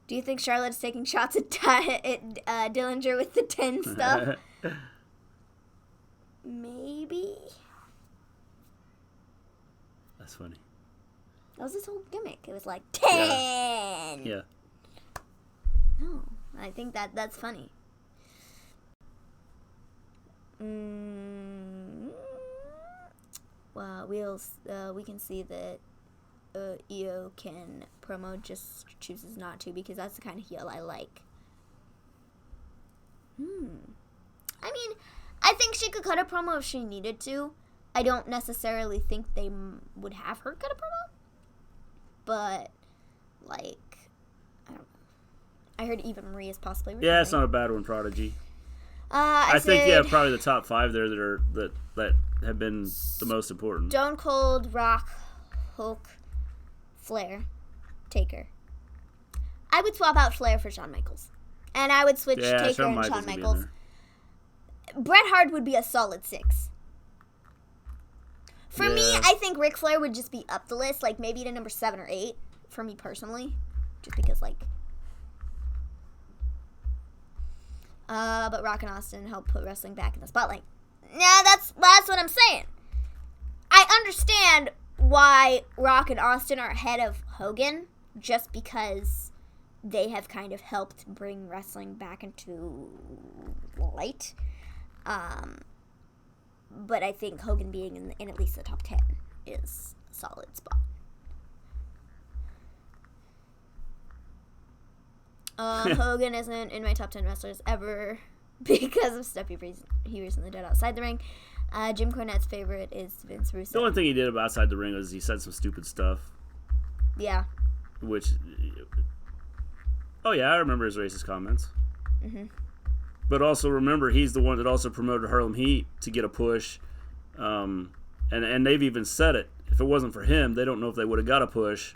Do you think Charlotte's taking shots at Dillinger with the 10 stuff? Maybe. That's funny. That was his whole gimmick. It was like 10. Yeah. No, I think that's funny. Well, we can see that Io can promo, just chooses not to, because that's the kind of heel I like. I mean, I think she could cut a promo if she needed to. I don't necessarily think they would have her cut a promo. But, like, I don't know. I heard Eva Marie is possibly returning. Yeah, it's not a bad one, Prodigy. I think probably the top 5 there that have been the most important. Stone Cold, Rock, Hulk, Flair, Taker. I would swap out Flair for Shawn Michaels. And I would switch Taker and Shawn Michaels. Bret Hart would be a solid 6. For me, I think Ric Flair would just be up the list, like maybe to number 7 or 8, for me personally. Just because, like... but Rock and Austin help put wrestling back in the spotlight. Yeah, that's what I'm saying. I understand why Rock and Austin are ahead of Hogan, just because they have kind of helped bring wrestling back into light. But I think Hogan being in at least the top 10 is a solid spot. Hogan isn't in my top 10 wrestlers ever because of stuff he recently did outside the ring. Jim Cornette's favorite is Vince Russo. The only thing he did about outside the ring was he said some stupid stuff. Yeah. Which, I remember his racist comments. Mm-hmm. But also remember, he's the one that also promoted Harlem Heat to get a push. And they've even said it. If it wasn't for him, they don't know if they would have got a push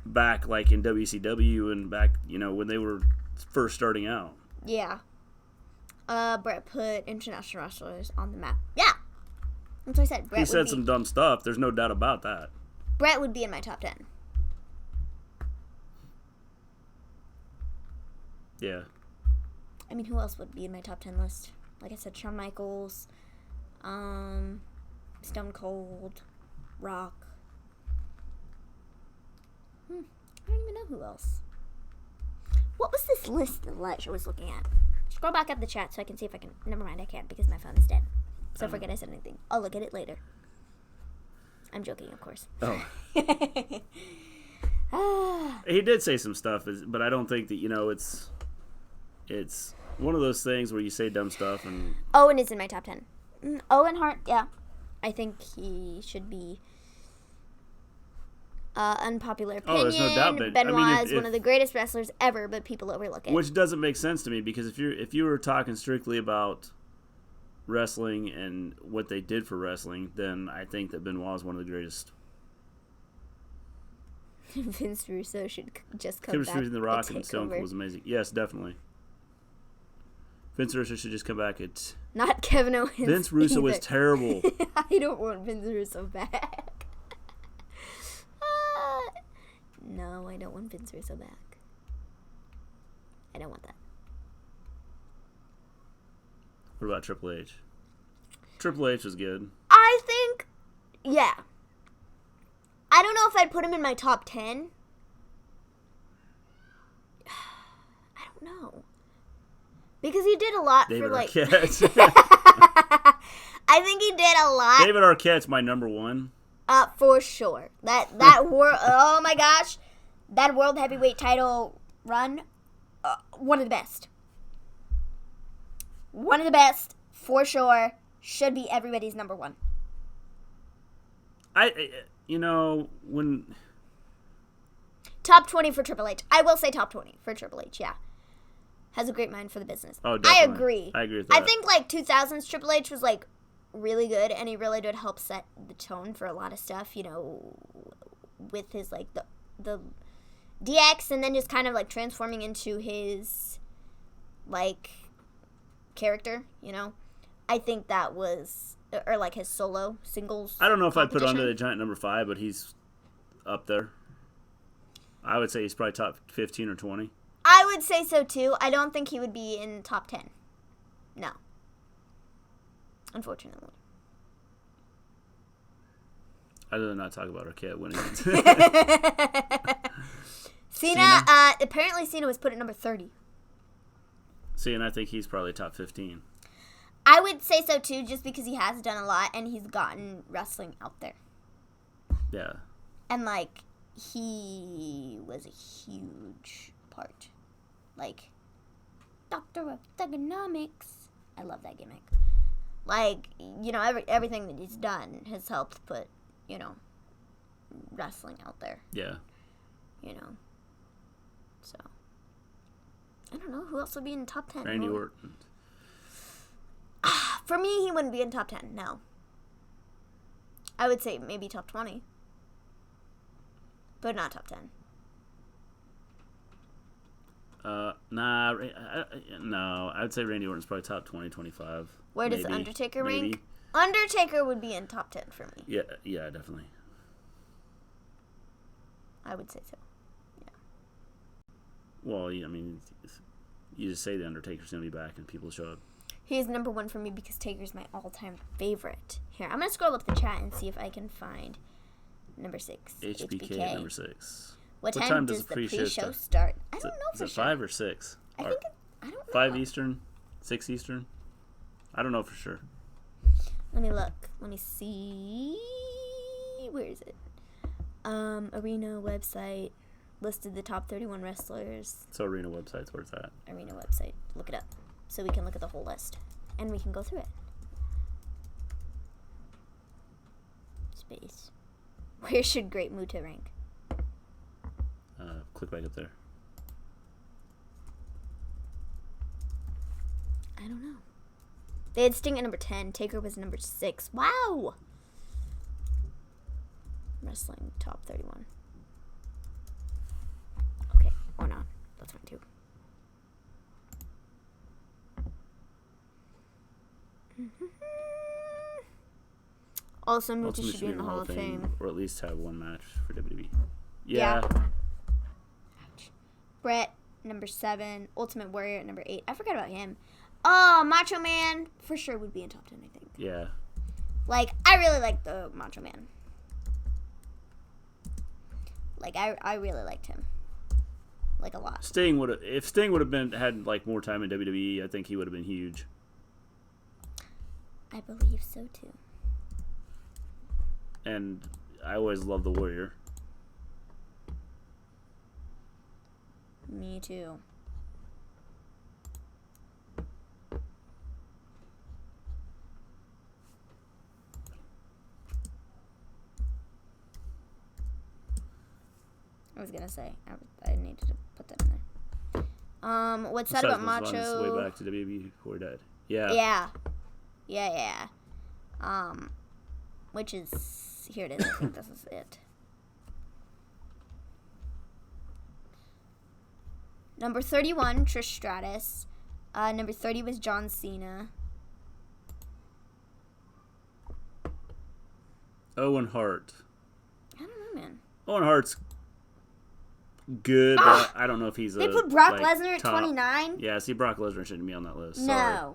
back like in WCW and back, when they were first starting out. Yeah. Brett put international wrestlers on the map. Yeah. That's what I said. He said some dumb stuff. There's no doubt about that. Brett would be in my top 10. Yeah. I mean, who else would be in my top 10 list? Like I said, Shawn Michaels, Stone Cold, Rock. I don't even know who else. What was this list that Elijah was looking at? Scroll back up the chat so I can see if I can. Never mind, I can't because my phone is dead. So forget I said anything. I'll look at it later. I'm joking, of course. Oh. He did say some stuff, but I don't think that, it's one of those things where you say dumb stuff and... Owen is in my top 10. Owen Hart, yeah. I think he should be... unpopular opinion. Oh, there's no doubt. But Benoit is one of the greatest wrestlers ever, but people overlook it. Which doesn't make sense to me, because if you were talking strictly about wrestling and what they did for wrestling, then I think that Benoit is one of the greatest. Vince Russo should just come Kevin back. Street and The Rock and Stone Cold was amazing. Yes, definitely. Vince Russo should just come back at... Not Kevin Owens. Vince Russo was terrible. I don't want Vince Russo back. No, I don't want Vince Russo back. I don't want that. What about Triple H? Triple H was good. I think, yeah. I don't know if I'd put him in my top 10. I don't know. Because he did a lot David for, like... Arquette. I think he did a lot. David Arquette's my number one. For sure. That world... Oh, my gosh. That world heavyweight title run, one of the best. One of the best, for sure. Should be everybody's number one. When... Top 20 for Triple H. I will say top 20 for Triple H, yeah. Has a great mind for the business. Oh, definitely. I agree. I agree with that. I think, 2000s Triple H was, really good, and he really did help set the tone for a lot of stuff, with his, the DX, and then just kind of, transforming into his, character, I think that was, or, his solo singles I don't know if I'd put competition. Andre the Giant number 5, but he's up there. I would say he's probably top 15 or 20. I would say so, too. I don't think he would be in top 10. No. Unfortunately. I'd rather not talk about Arquette winning. Cena, apparently Cena was put at number 30. See, and I think he's probably top 15. I would say so, too, just because he has done a lot and he's gotten wrestling out there. Yeah. And, he was a huge part. Doctor of Thugonomics. I love that gimmick. Everything that he's done has helped put, wrestling out there. Yeah. So. I don't know. Who else would be in the top 10? Randy Orton. For me, he wouldn't be in top 10, no. I would say maybe top 20. But not top 10. No. I'd say Randy Orton's probably top 20, 25. Where does maybe, Undertaker maybe. rank? Undertaker would be in top 10 for me. Yeah, definitely. I would say so. Yeah. Well, you just say the Undertaker's going to be back and people show up. He's number one for me because Taker's my all-time favorite. Here, I'm going to scroll up the chat and see if I can find number 6. HBK at number 6. What time does the pre-show start? I don't know for sure. Is it 5 or 6? I think I don't know. 5 Eastern? 6 Eastern? I don't know for sure. Let me look. Let me see. Where is it? Arena website listed the top 31 wrestlers. So Arena website's where it's at. Arena website. Look it up so we can look at the whole list and we can go through it. Space. Where should Great Muta rank? Click back up there. I don't know. They had Sting at number 10. Taker was number 6. Wow! Wrestling top 31. Okay, or not. That's fine too. Also, Muta should be in the Hall of Fame. Or at least have one match for WWE. Yeah. Brett, number 7. Ultimate Warrior at number 8. I forgot about him. Oh, Macho Man for sure would be in top 10, I think. Yeah. Like, I really like the Macho Man. Like, I really liked him. Like, a lot. If Sting would have had like more time in WWE, I think he would have been huge. I believe so too. And I always loved the Warrior. Me too. I was gonna say I needed to put that in there. What's that about Macho? On his way back to WWE before he died. Yeah. Yeah. Which is here it is. I think this is it. Number 31, Trish Stratus. Number 30 was John Cena. Owen Hart. I don't know, man. Owen Hart's good, but I don't know if he's They put Brock Lesnar at 29? Yeah, see, Brock Lesnar shouldn't be on that list. No. Sorry.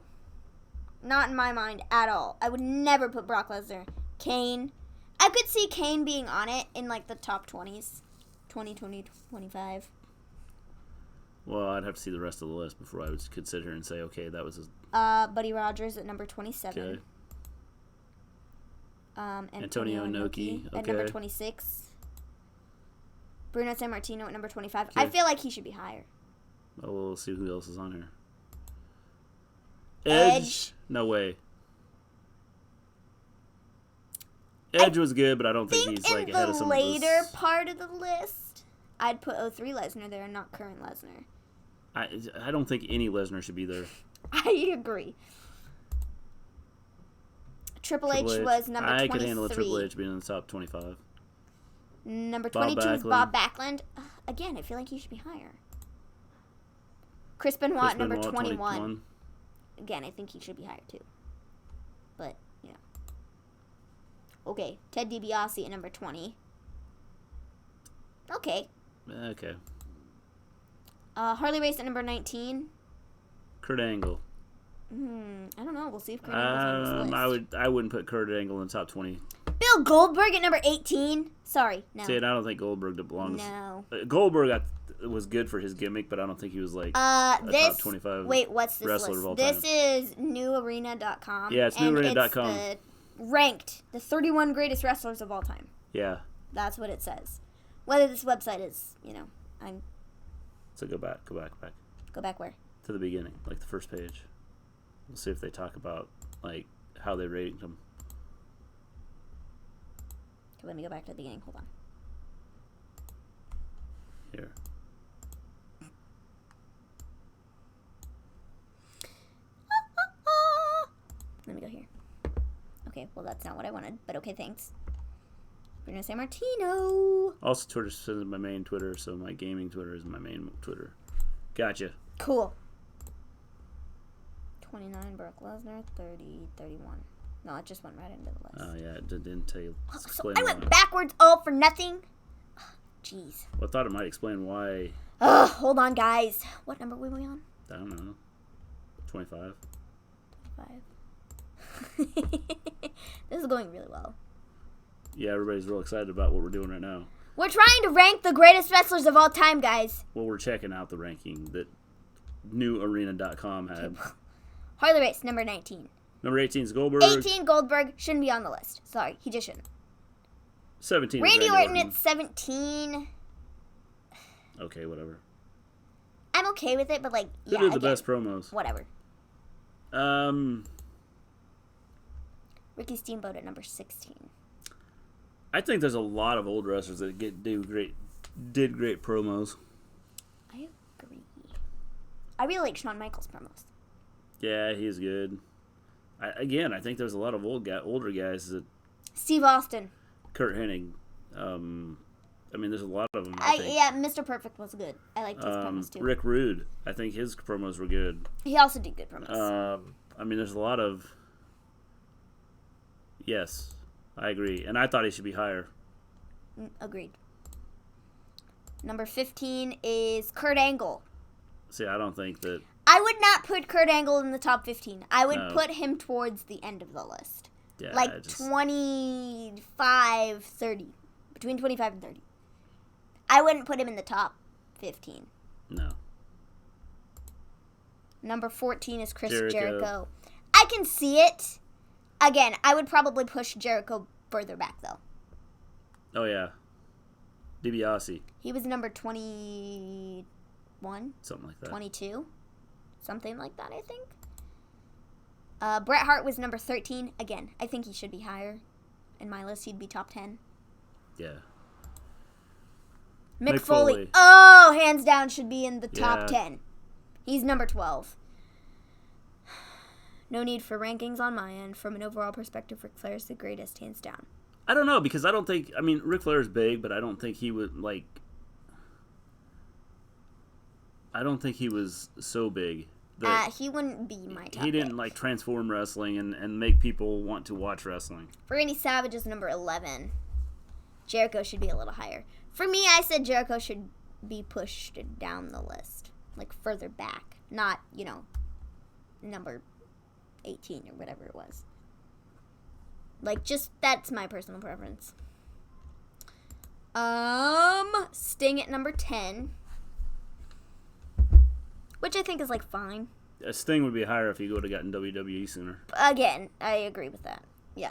Not in my mind at all. I would never put Brock Lesnar. Kane. I could see Kane being on it in like the top 20s. 20, 25. Well, I'd have to see the rest of the list before I could sit here and say, okay, that was his... Buddy Rogers at number 27. Okay. Antonio Inoki at number 26. Bruno Sammartino at number 25. Okay. I feel like he should be higher. Oh, we'll see who else is on here. Edge? No way. Edge was good, but I don't think he's like ahead of some of those. In the later part of the list, I'd put 03 Lesnar there and not current Lesnar. I don't think any Lesnar should be there. I agree. Triple H was number 23. I could handle a Triple H being in the top 25. Number 22 is Bob Backlund. Again, I feel like he should be higher. Chris Benoit, number 21. Again, I think he should be higher too. But, you know. Okay, Ted DiBiase at number 20. Okay. Okay. Harley Race at number 19. Kurt Angle. I don't know. We'll see if Kurt Angle's on this list. I wouldn't put Kurt Angle in the top 20. Bill Goldberg at number 18. Sorry, no. See, I don't think Goldberg belongs. No. Goldberg was good for his gimmick, but I don't think he was like a top 25 wait, what's this wrestler list? of all time. This is newarena.com. Yeah, it's newarena.com. It's ranked the 31 greatest wrestlers of all time. Yeah. That's what it says. Whether this website is, So go back. Go back where? To the beginning, like the first page. We'll see if they talk about like how they rate them. Okay, let me go back to the beginning. Hold on. Here. Let me go here. Okay, well that's not what I wanted, but okay, thanks. Bruno Sammartino. Also, Twitter is my main Twitter, so my gaming Twitter is my main Twitter. Gotcha. Cool. 29, Brock Lesnar. 30, 31. No, it just went right into the list. Oh, yeah, it didn't tell you. So I went backwards all for nothing? Jeez. Well, I thought it might explain why. Hold on, guys. What number were we on? I don't know. 25. 25. This is going really well. Yeah, everybody's real excited about what we're doing right now. We're trying to rank the greatest wrestlers of all time, guys. Well, we're checking out the ranking that newarena.com had. Harley Race, number 19. Number 18 is Goldberg. 18, Goldberg. Shouldn't be on the list. Sorry, he just shouldn't. 17 Randy Orton at 17. Okay, whatever. I'm okay with it, but Who did the best promos? Whatever. Ricky Steamboat at number 16. I think there's a lot of old wrestlers that did great promos. I agree. I really like Shawn Michaels promos. Yeah, he's good. I think there's a lot of older guys that. Steve Austin. Kurt Hennig. There's a lot of them. Yeah, Mr. Perfect was good. I liked his promos too. Rick Rude. I think his promos were good. He also did good promos. There's a lot of. Yes. I agree. And I thought he should be higher. Agreed. Number 15 is Kurt Angle. See, I don't think that... I would not put Kurt Angle in the top 15. I would No. put him towards the end of the list. Yeah, Like 25, 30. Between 25 and 30. I wouldn't put him in the top 15. No. Number 14 is Chris Jericho. Jericho. I can see it. Again, I would probably push Jericho further back, though. Oh, yeah. DiBiase. He was number 21, Something like that. 22. Something like that, I think. Bret Hart was number 13. Again, I think he should be higher. In my list, he'd be top 10. Yeah. Mick Mick Foley. Foley. Oh, hands down should be in the top Yeah. 10. He's number 12. No need for rankings on my end. From an overall perspective, Ric Flair is the greatest, hands down. I don't know, because I don't think... I mean, Ric Flair's big, but I don't think he would, like... I don't think he was so big that He wouldn't be my top he didn't, pick. like, transform wrestling and make people want to watch wrestling. Randy Savage is number 11. Jericho should be a little higher. For me, I said Jericho should be pushed down the list. Like, further back. Not, number 18 or whatever it was. Like, just, that's my personal preference. Sting at number 10. Which I think is, like, fine. Sting would be higher if he would have gotten WWE sooner. Again, I agree with that. Yeah.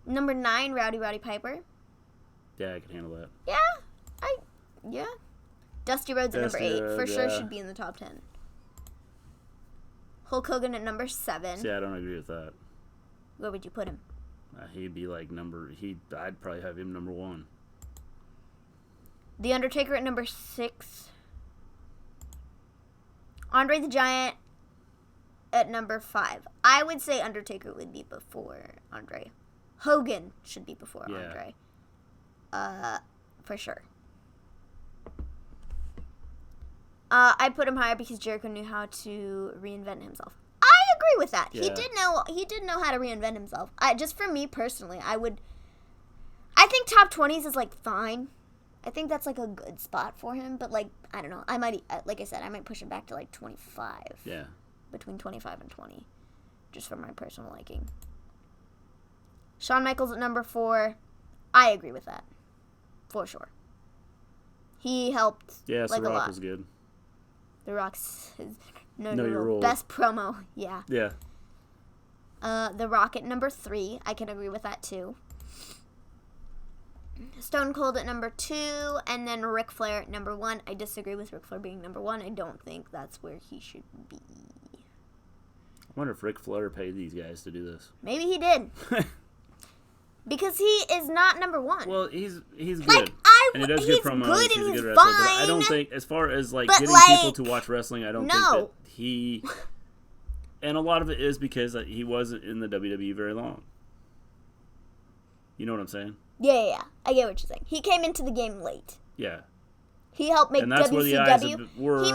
Number 9, Rowdy Piper. Yeah, I can handle that. Yeah. Dusty Rhodes at number Dusty 8. For Rhodes, sure yeah. should be in the top 10. Hulk Hogan at number 7. See, I don't agree with that. Where would you put him? He'd be like I'd probably have him number 1. The Undertaker at number 6. Andre the Giant at number 5. I would say Undertaker would be before Andre. Hogan should be before Yeah. Andre. For sure. I put him higher because Jericho knew how to reinvent himself. I agree with that. Yeah. He did know how to reinvent himself. Just for me personally, I think top 20s is like fine. I think that's like a good spot for him, but like I don't know. I might, like I said, I might push him back to like 25. Yeah. Between 25 and 20, just for my personal liking. Shawn Michaels at number 4. I agree with that, for sure. He helped. Yeah, so like, a Rock lot. was good. The Rock's his Know your role. best promo. Yeah. Yeah. The Rock at number 3. I can agree with that too. Stone Cold at number 2, and then Ric Flair at number 1. I disagree with Ric Flair being number 1. I don't think that's where he should be. I wonder if Ric Flair paid these guys to do this. Maybe he did. Because he is not number 1. Well, he's good. Like, and he does he's good promos. good He's and a he's good wrestler. But I don't fine. think, as far as like But, getting like, people to watch wrestling, I don't think no. that he. And a lot of it is because he wasn't in the WWE very long. You know what I'm saying? Yeah. I get what you're saying. He came into the game late. Yeah. He helped make And that's where the eyes WCW. were.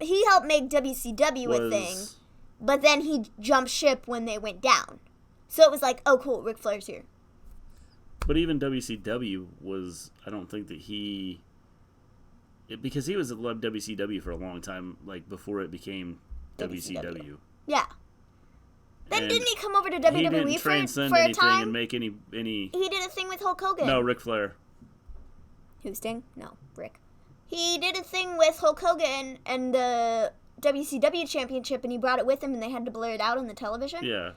He helped make WCW a thing, but then he jumped ship when they went down. So it was like, oh cool, Ric Flair's here. But even WCW was, I don't think that because he was at WCW for a long time, like before it became WCW. Yeah. Then And didn't he come over to he WWE didn't for transcend a anything time? and make any. He did a thing with Hulk Hogan. No, Ric Flair. Who, Sting? No, Rick. He did a thing with Hulk Hogan and the WCW championship, and he brought it with him, and they had to blur it out on the television. Yeah.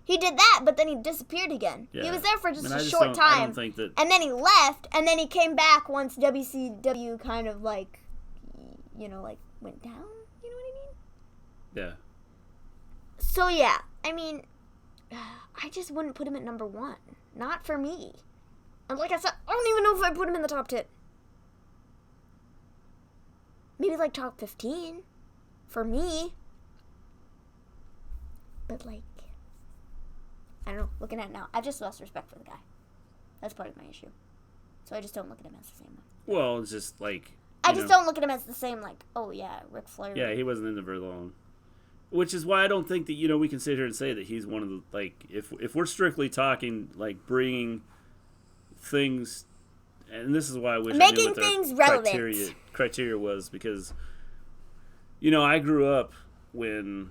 He did that, but then he disappeared again. Yeah. He was there for just I mean, a I just short don't- time. I don't think that. And then he left, and then he came back once WCW kind of like, like went down. You know what I mean? Yeah. So yeah, I mean, I just wouldn't put him at number 1. Not for me. And like I said, I don't even know if I'd put him in the top 10. Maybe like top 15 for me. But like, I don't know, looking at it now, I've just lost respect for the guy. That's part of my issue. So I just don't look at him as the same one. Well, it's just like. I just don't look at him as the same, like, oh yeah, Ric Flair. Yeah, he wasn't in there very long. Which is why I don't think that we can sit here and say that he's one of the like if we're strictly talking like bringing things, and this is why I wish I knew Making what their things relevant. criteria was, because I grew up when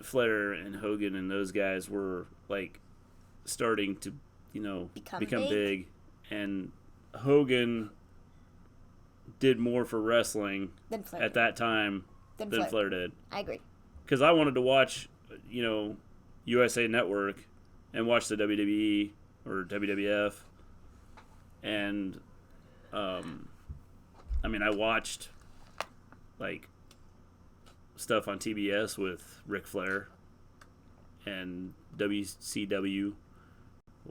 Flair and Hogan and those guys were like starting to become big, and Hogan did more for wrestling Than Flair at that time than Flair did. I agree. Because I wanted to watch, USA Network and watch the WWE or WWF. And, I watched, like, stuff on TBS with Ric Flair and WCW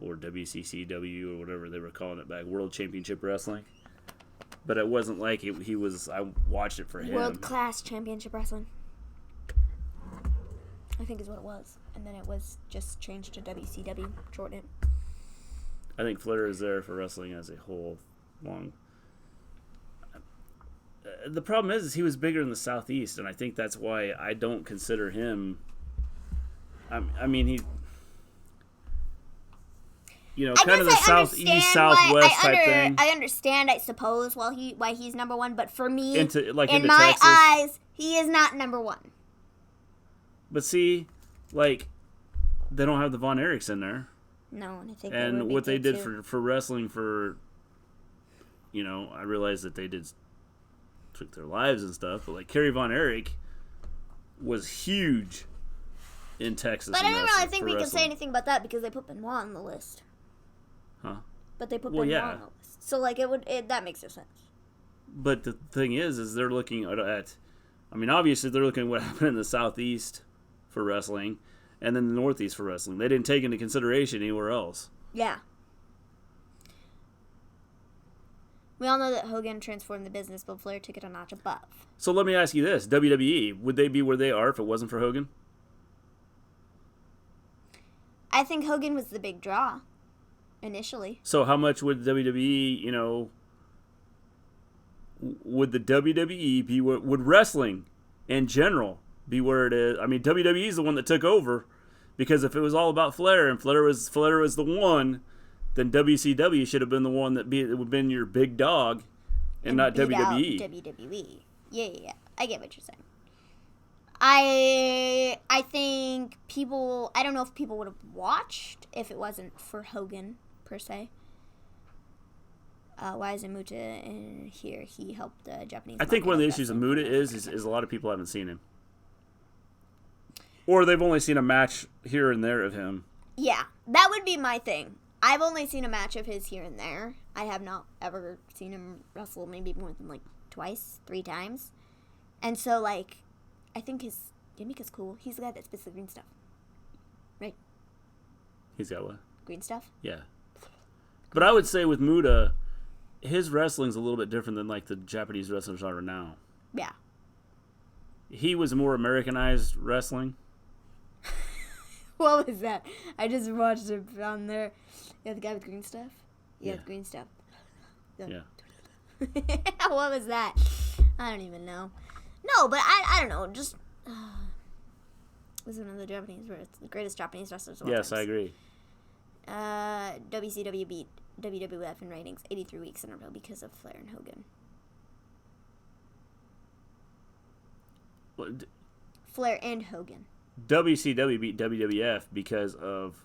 or WCCW or whatever they were calling it back, World Championship Wrestling. But it wasn't like I watched it for him. World Class Championship Wrestling, I think is what it was. And then it was just changed to WCW, shorten it. I think Flair is there for wrestling as a whole. The problem is he was bigger in the Southeast, and I think that's why I don't consider him. He. Kind of the Southeast, Southwest type thing. I understand, I suppose, why he's number one, but for me, in my Texas, eyes, he is not number one. But see, like, they don't have the Von Erichs in there. No, and I think and what they did for wrestling for, I realize that they took their lives and stuff, but like Kerry Von Erich was huge in Texas. But I don't really think we can say anything about that because they put Benoit on the list. Huh? But they put Benoit on the list, so like that makes no sense. But the thing is they're looking at, obviously they're looking at what happened in the Southeast for wrestling, and then the Northeast for wrestling. They didn't take into consideration anywhere else. Yeah. We all know that Hogan transformed the business, but Flair took it a notch above. So let me ask you this: WWE, would they be where they are if it wasn't for Hogan? I think Hogan was the big draw initially. So how much would WWE, would the WWE be? Would wrestling in general be where it is? WWE is the one that took over, because if it was all about Flair and Flair was the one, then WCW should have been the one that would have been your big dog, and not WWE. WWE. Yeah. I get what you're saying. I think people. I don't know if people would have watched if it wasn't for Hogan per se. Why isn't Muta here? He helped the Japanese. I think one of the issues of Muta is a lot of people haven't seen him, or they've only seen a match here and there of him. Yeah, that would be my thing. I've only seen a match of his here and there. I have not ever seen him wrestle maybe more than like twice, 3 times, and so like. I think his gimmick is cool. He's the guy that spits the green stuff. Right? He's got what? Green stuff? Yeah. But I would say with Muta, his wrestling's a little bit different than like the Japanese wrestlers are now. Yeah. He was more Americanized wrestling. What was that? I just watched it on there. Yeah, the guy with green stuff? Yeah, green stuff. Yeah. What was that? I don't even know. No, but I don't know. Just was one of the greatest Japanese wrestlers of all Yes, times. I agree. WCW beat WWF in ratings 83 weeks in a row because of Flair and Hogan. Well, Flair and Hogan. WCW beat WWF because of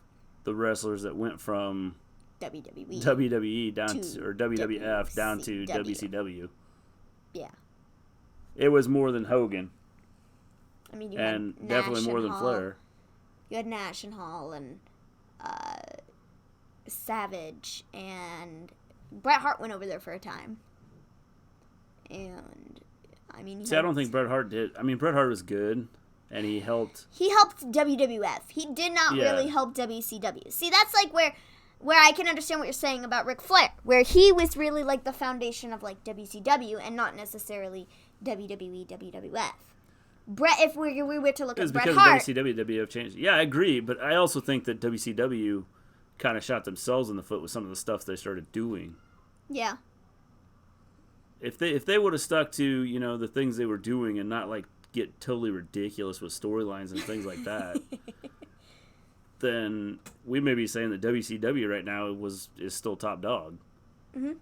the wrestlers that went from WWE down to or WWF down to WCW. Yeah. It was more than Hogan. You and had definitely Nash more and than Hall. Flair. You had Nash and Hall and Savage, and Bret Hart went over there for a time. And See, I don't think Bret Hart did. Bret Hart was good, and he helped. He helped WWF. He did not really help WCW. See, that's like where I can understand what you're saying about Ric Flair, where he was really like the foundation of like WCW and not necessarily WWE, WWF. Bret, if we were to look at Bret Hart, because WCW, WWF changed. Yeah, I agree, but I also think that WCW kind of shot themselves in the foot with some of the stuff they started doing. Yeah. If they would have stuck to the things they were doing and not like get totally ridiculous with storylines and things like that, then we may be saying that WCW right now is still top dog. Mm-hmm.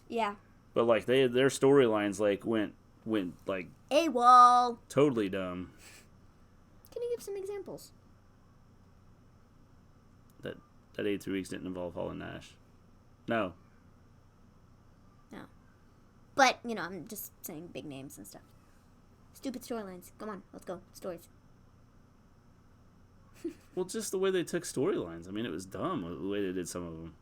Yeah. But like their storylines like went like AWOL. totally dumb. Can you give some examples? That 83 weeks didn't involve Hall and Nash. No. But, you know, I'm just saying big names and stuff. Stupid storylines. Come on, let's go. Stories. Well, just the way they took storylines. I mean, it was dumb the way they did some of them.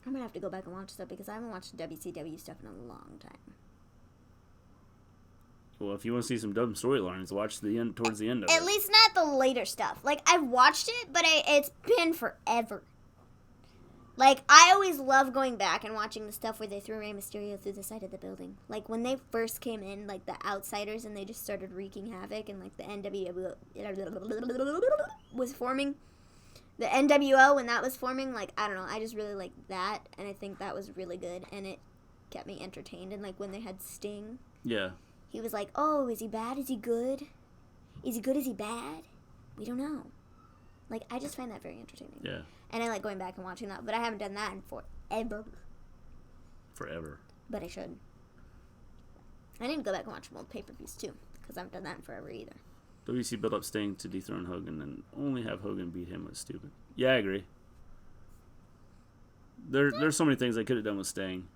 I'm going to have to go back and watch stuff because I haven't watched WCW stuff in a long time. Well, if you want to see some dumb storylines, watch towards the end of it. At least not the later stuff. Like, I've watched it, but it's been forever. Like, I always love going back and watching the stuff where they threw Rey Mysterio through the side of the building. Like, when they first came in, like, the Outsiders, and they just started wreaking havoc, and, like, the NWO was forming. The NWO, when that was forming, like, I don't know, I just really liked that, and I think that was really good, and it kept me entertained. And, like, when they had Sting, Yeah. he was like, oh, is he bad? Is he good? Is he good? Is he bad? We don't know. Like, I just find that very entertaining. Yeah. And I like going back and watching that, but I haven't done that in forever. Forever. But I should. I need to go back and watch some old pay-per-views, too, because I haven't done that in forever either. WC built up Sting to dethrone Hogan and only have Hogan beat him was stupid. Yeah, I agree. There's so many things they could have done with Sting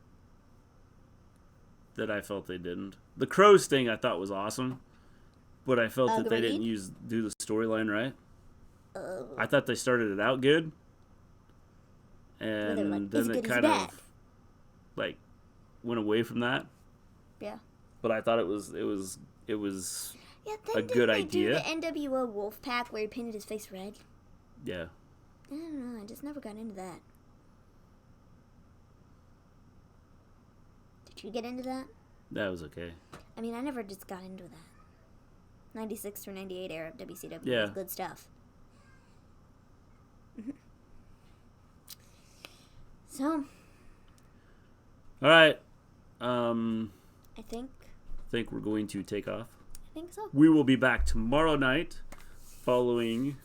that I felt they didn't. The Crow Sting I thought was awesome, but I felt that they didn't do the storyline right. I thought they started it out good, and like, then it kind of like went away from that. Yeah. But I thought it was Yeah, a good idea. Do the NWO Wolfpack where he painted his face red? Yeah. I don't know. I just never got into that. Did you get into that? That was okay. I mean, I never just got into that. 96 through 98 era of WCW Yeah. was good stuff. So, All right. I think we're going to take off. so. We will be back tomorrow night following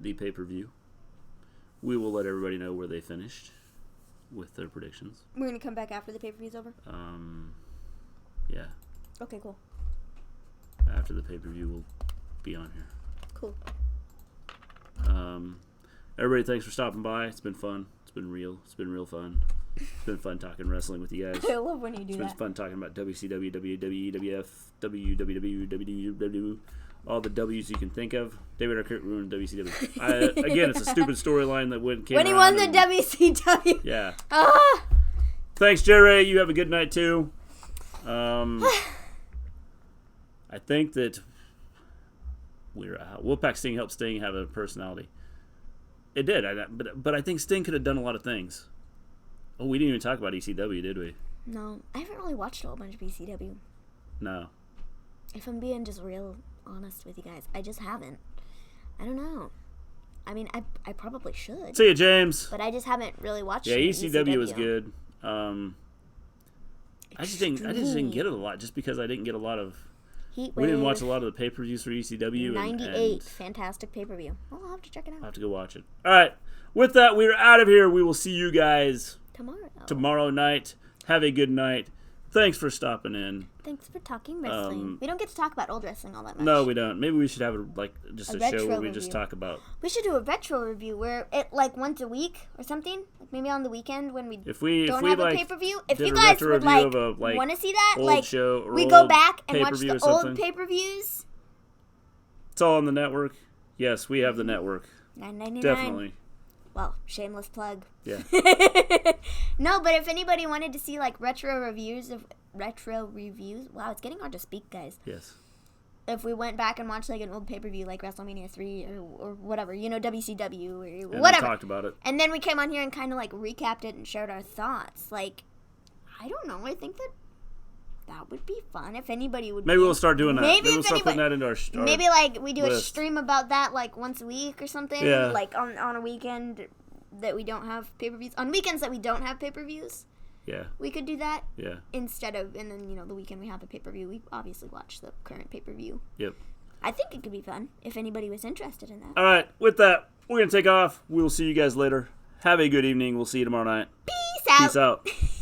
the pay-per-view. We will let everybody know where they finished with their predictions. We're going to come back after the pay-per-view's over? Yeah. Okay, cool. After the pay-per-view, we'll be on here. Cool. Everybody, thanks for stopping by. It's been fun. It's been real. It's been real fun. It's been fun talking wrestling with you guys. I love when you do It's that. been fun talking about WCW, WWE, WWF, WWW, all the W's you can think of. David Arquette ruined WCW. Again, it's a stupid storyline that came when he around won the WCW. Yeah. Ah! Thanks, Jerry. You have a good night, too. I think that Wolfpack Sting helped Sting have a personality. It did, but I think Sting could have done a lot of things. Oh, we didn't even talk about ECW, did we? No, I haven't really watched a whole bunch of ECW. No. If I'm being just real honest with you guys, I just haven't. I don't know. I mean, I probably should. See you, James. But I just haven't really watched. Yeah, ECW was good. I just didn't get it a lot, just because I didn't get a lot of. We didn't watch a lot of the pay-per-views for ECW. 98, and fantastic pay-per-view. Well, I'll have to check it I'll out have to go watch it. All right. With that, we're out of here. We will see you guys tomorrow night. Have a good night. Thanks for stopping in. Thanks for talking wrestling. We don't get to talk about old wrestling all that much. No, we don't. Maybe we should have just a show where we review. just talk about. We should do a retro review where it once a week or something. Like maybe on the weekend when we don't have a pay-per-view. If you guys would want to see that, old show or we go back and watch pay-per-view the or old something. pay-per-views. It's all on the network. Yes, we have the network. $9.99. Definitely. Well, shameless plug. Yeah. No, but if anybody wanted to see retro reviews. Wow, it's getting hard to speak, guys. Yes. If we went back and watched an old pay-per-view like WrestleMania 3 or whatever, WCW or and whatever. Talked about it. And then we came on here and kind of recapped it and shared our thoughts. I don't know. I think that would be fun if anybody would. Maybe we'll start doing that. Maybe we'll start putting that into our maybe we do list. A stream about that once a week or something. Yeah. On a weekend that we don't have pay-per-views. On weekends that we don't have pay-per-views. Yeah. We could do that. Yeah. Instead of, and then, the weekend we have a pay-per-view. We obviously watch the current pay-per-view. Yep. I think it could be fun if anybody was interested in that. All right. With that, we're going to take off. We'll see you guys later. Have a good evening. We'll see you tomorrow night. Peace out. Peace out.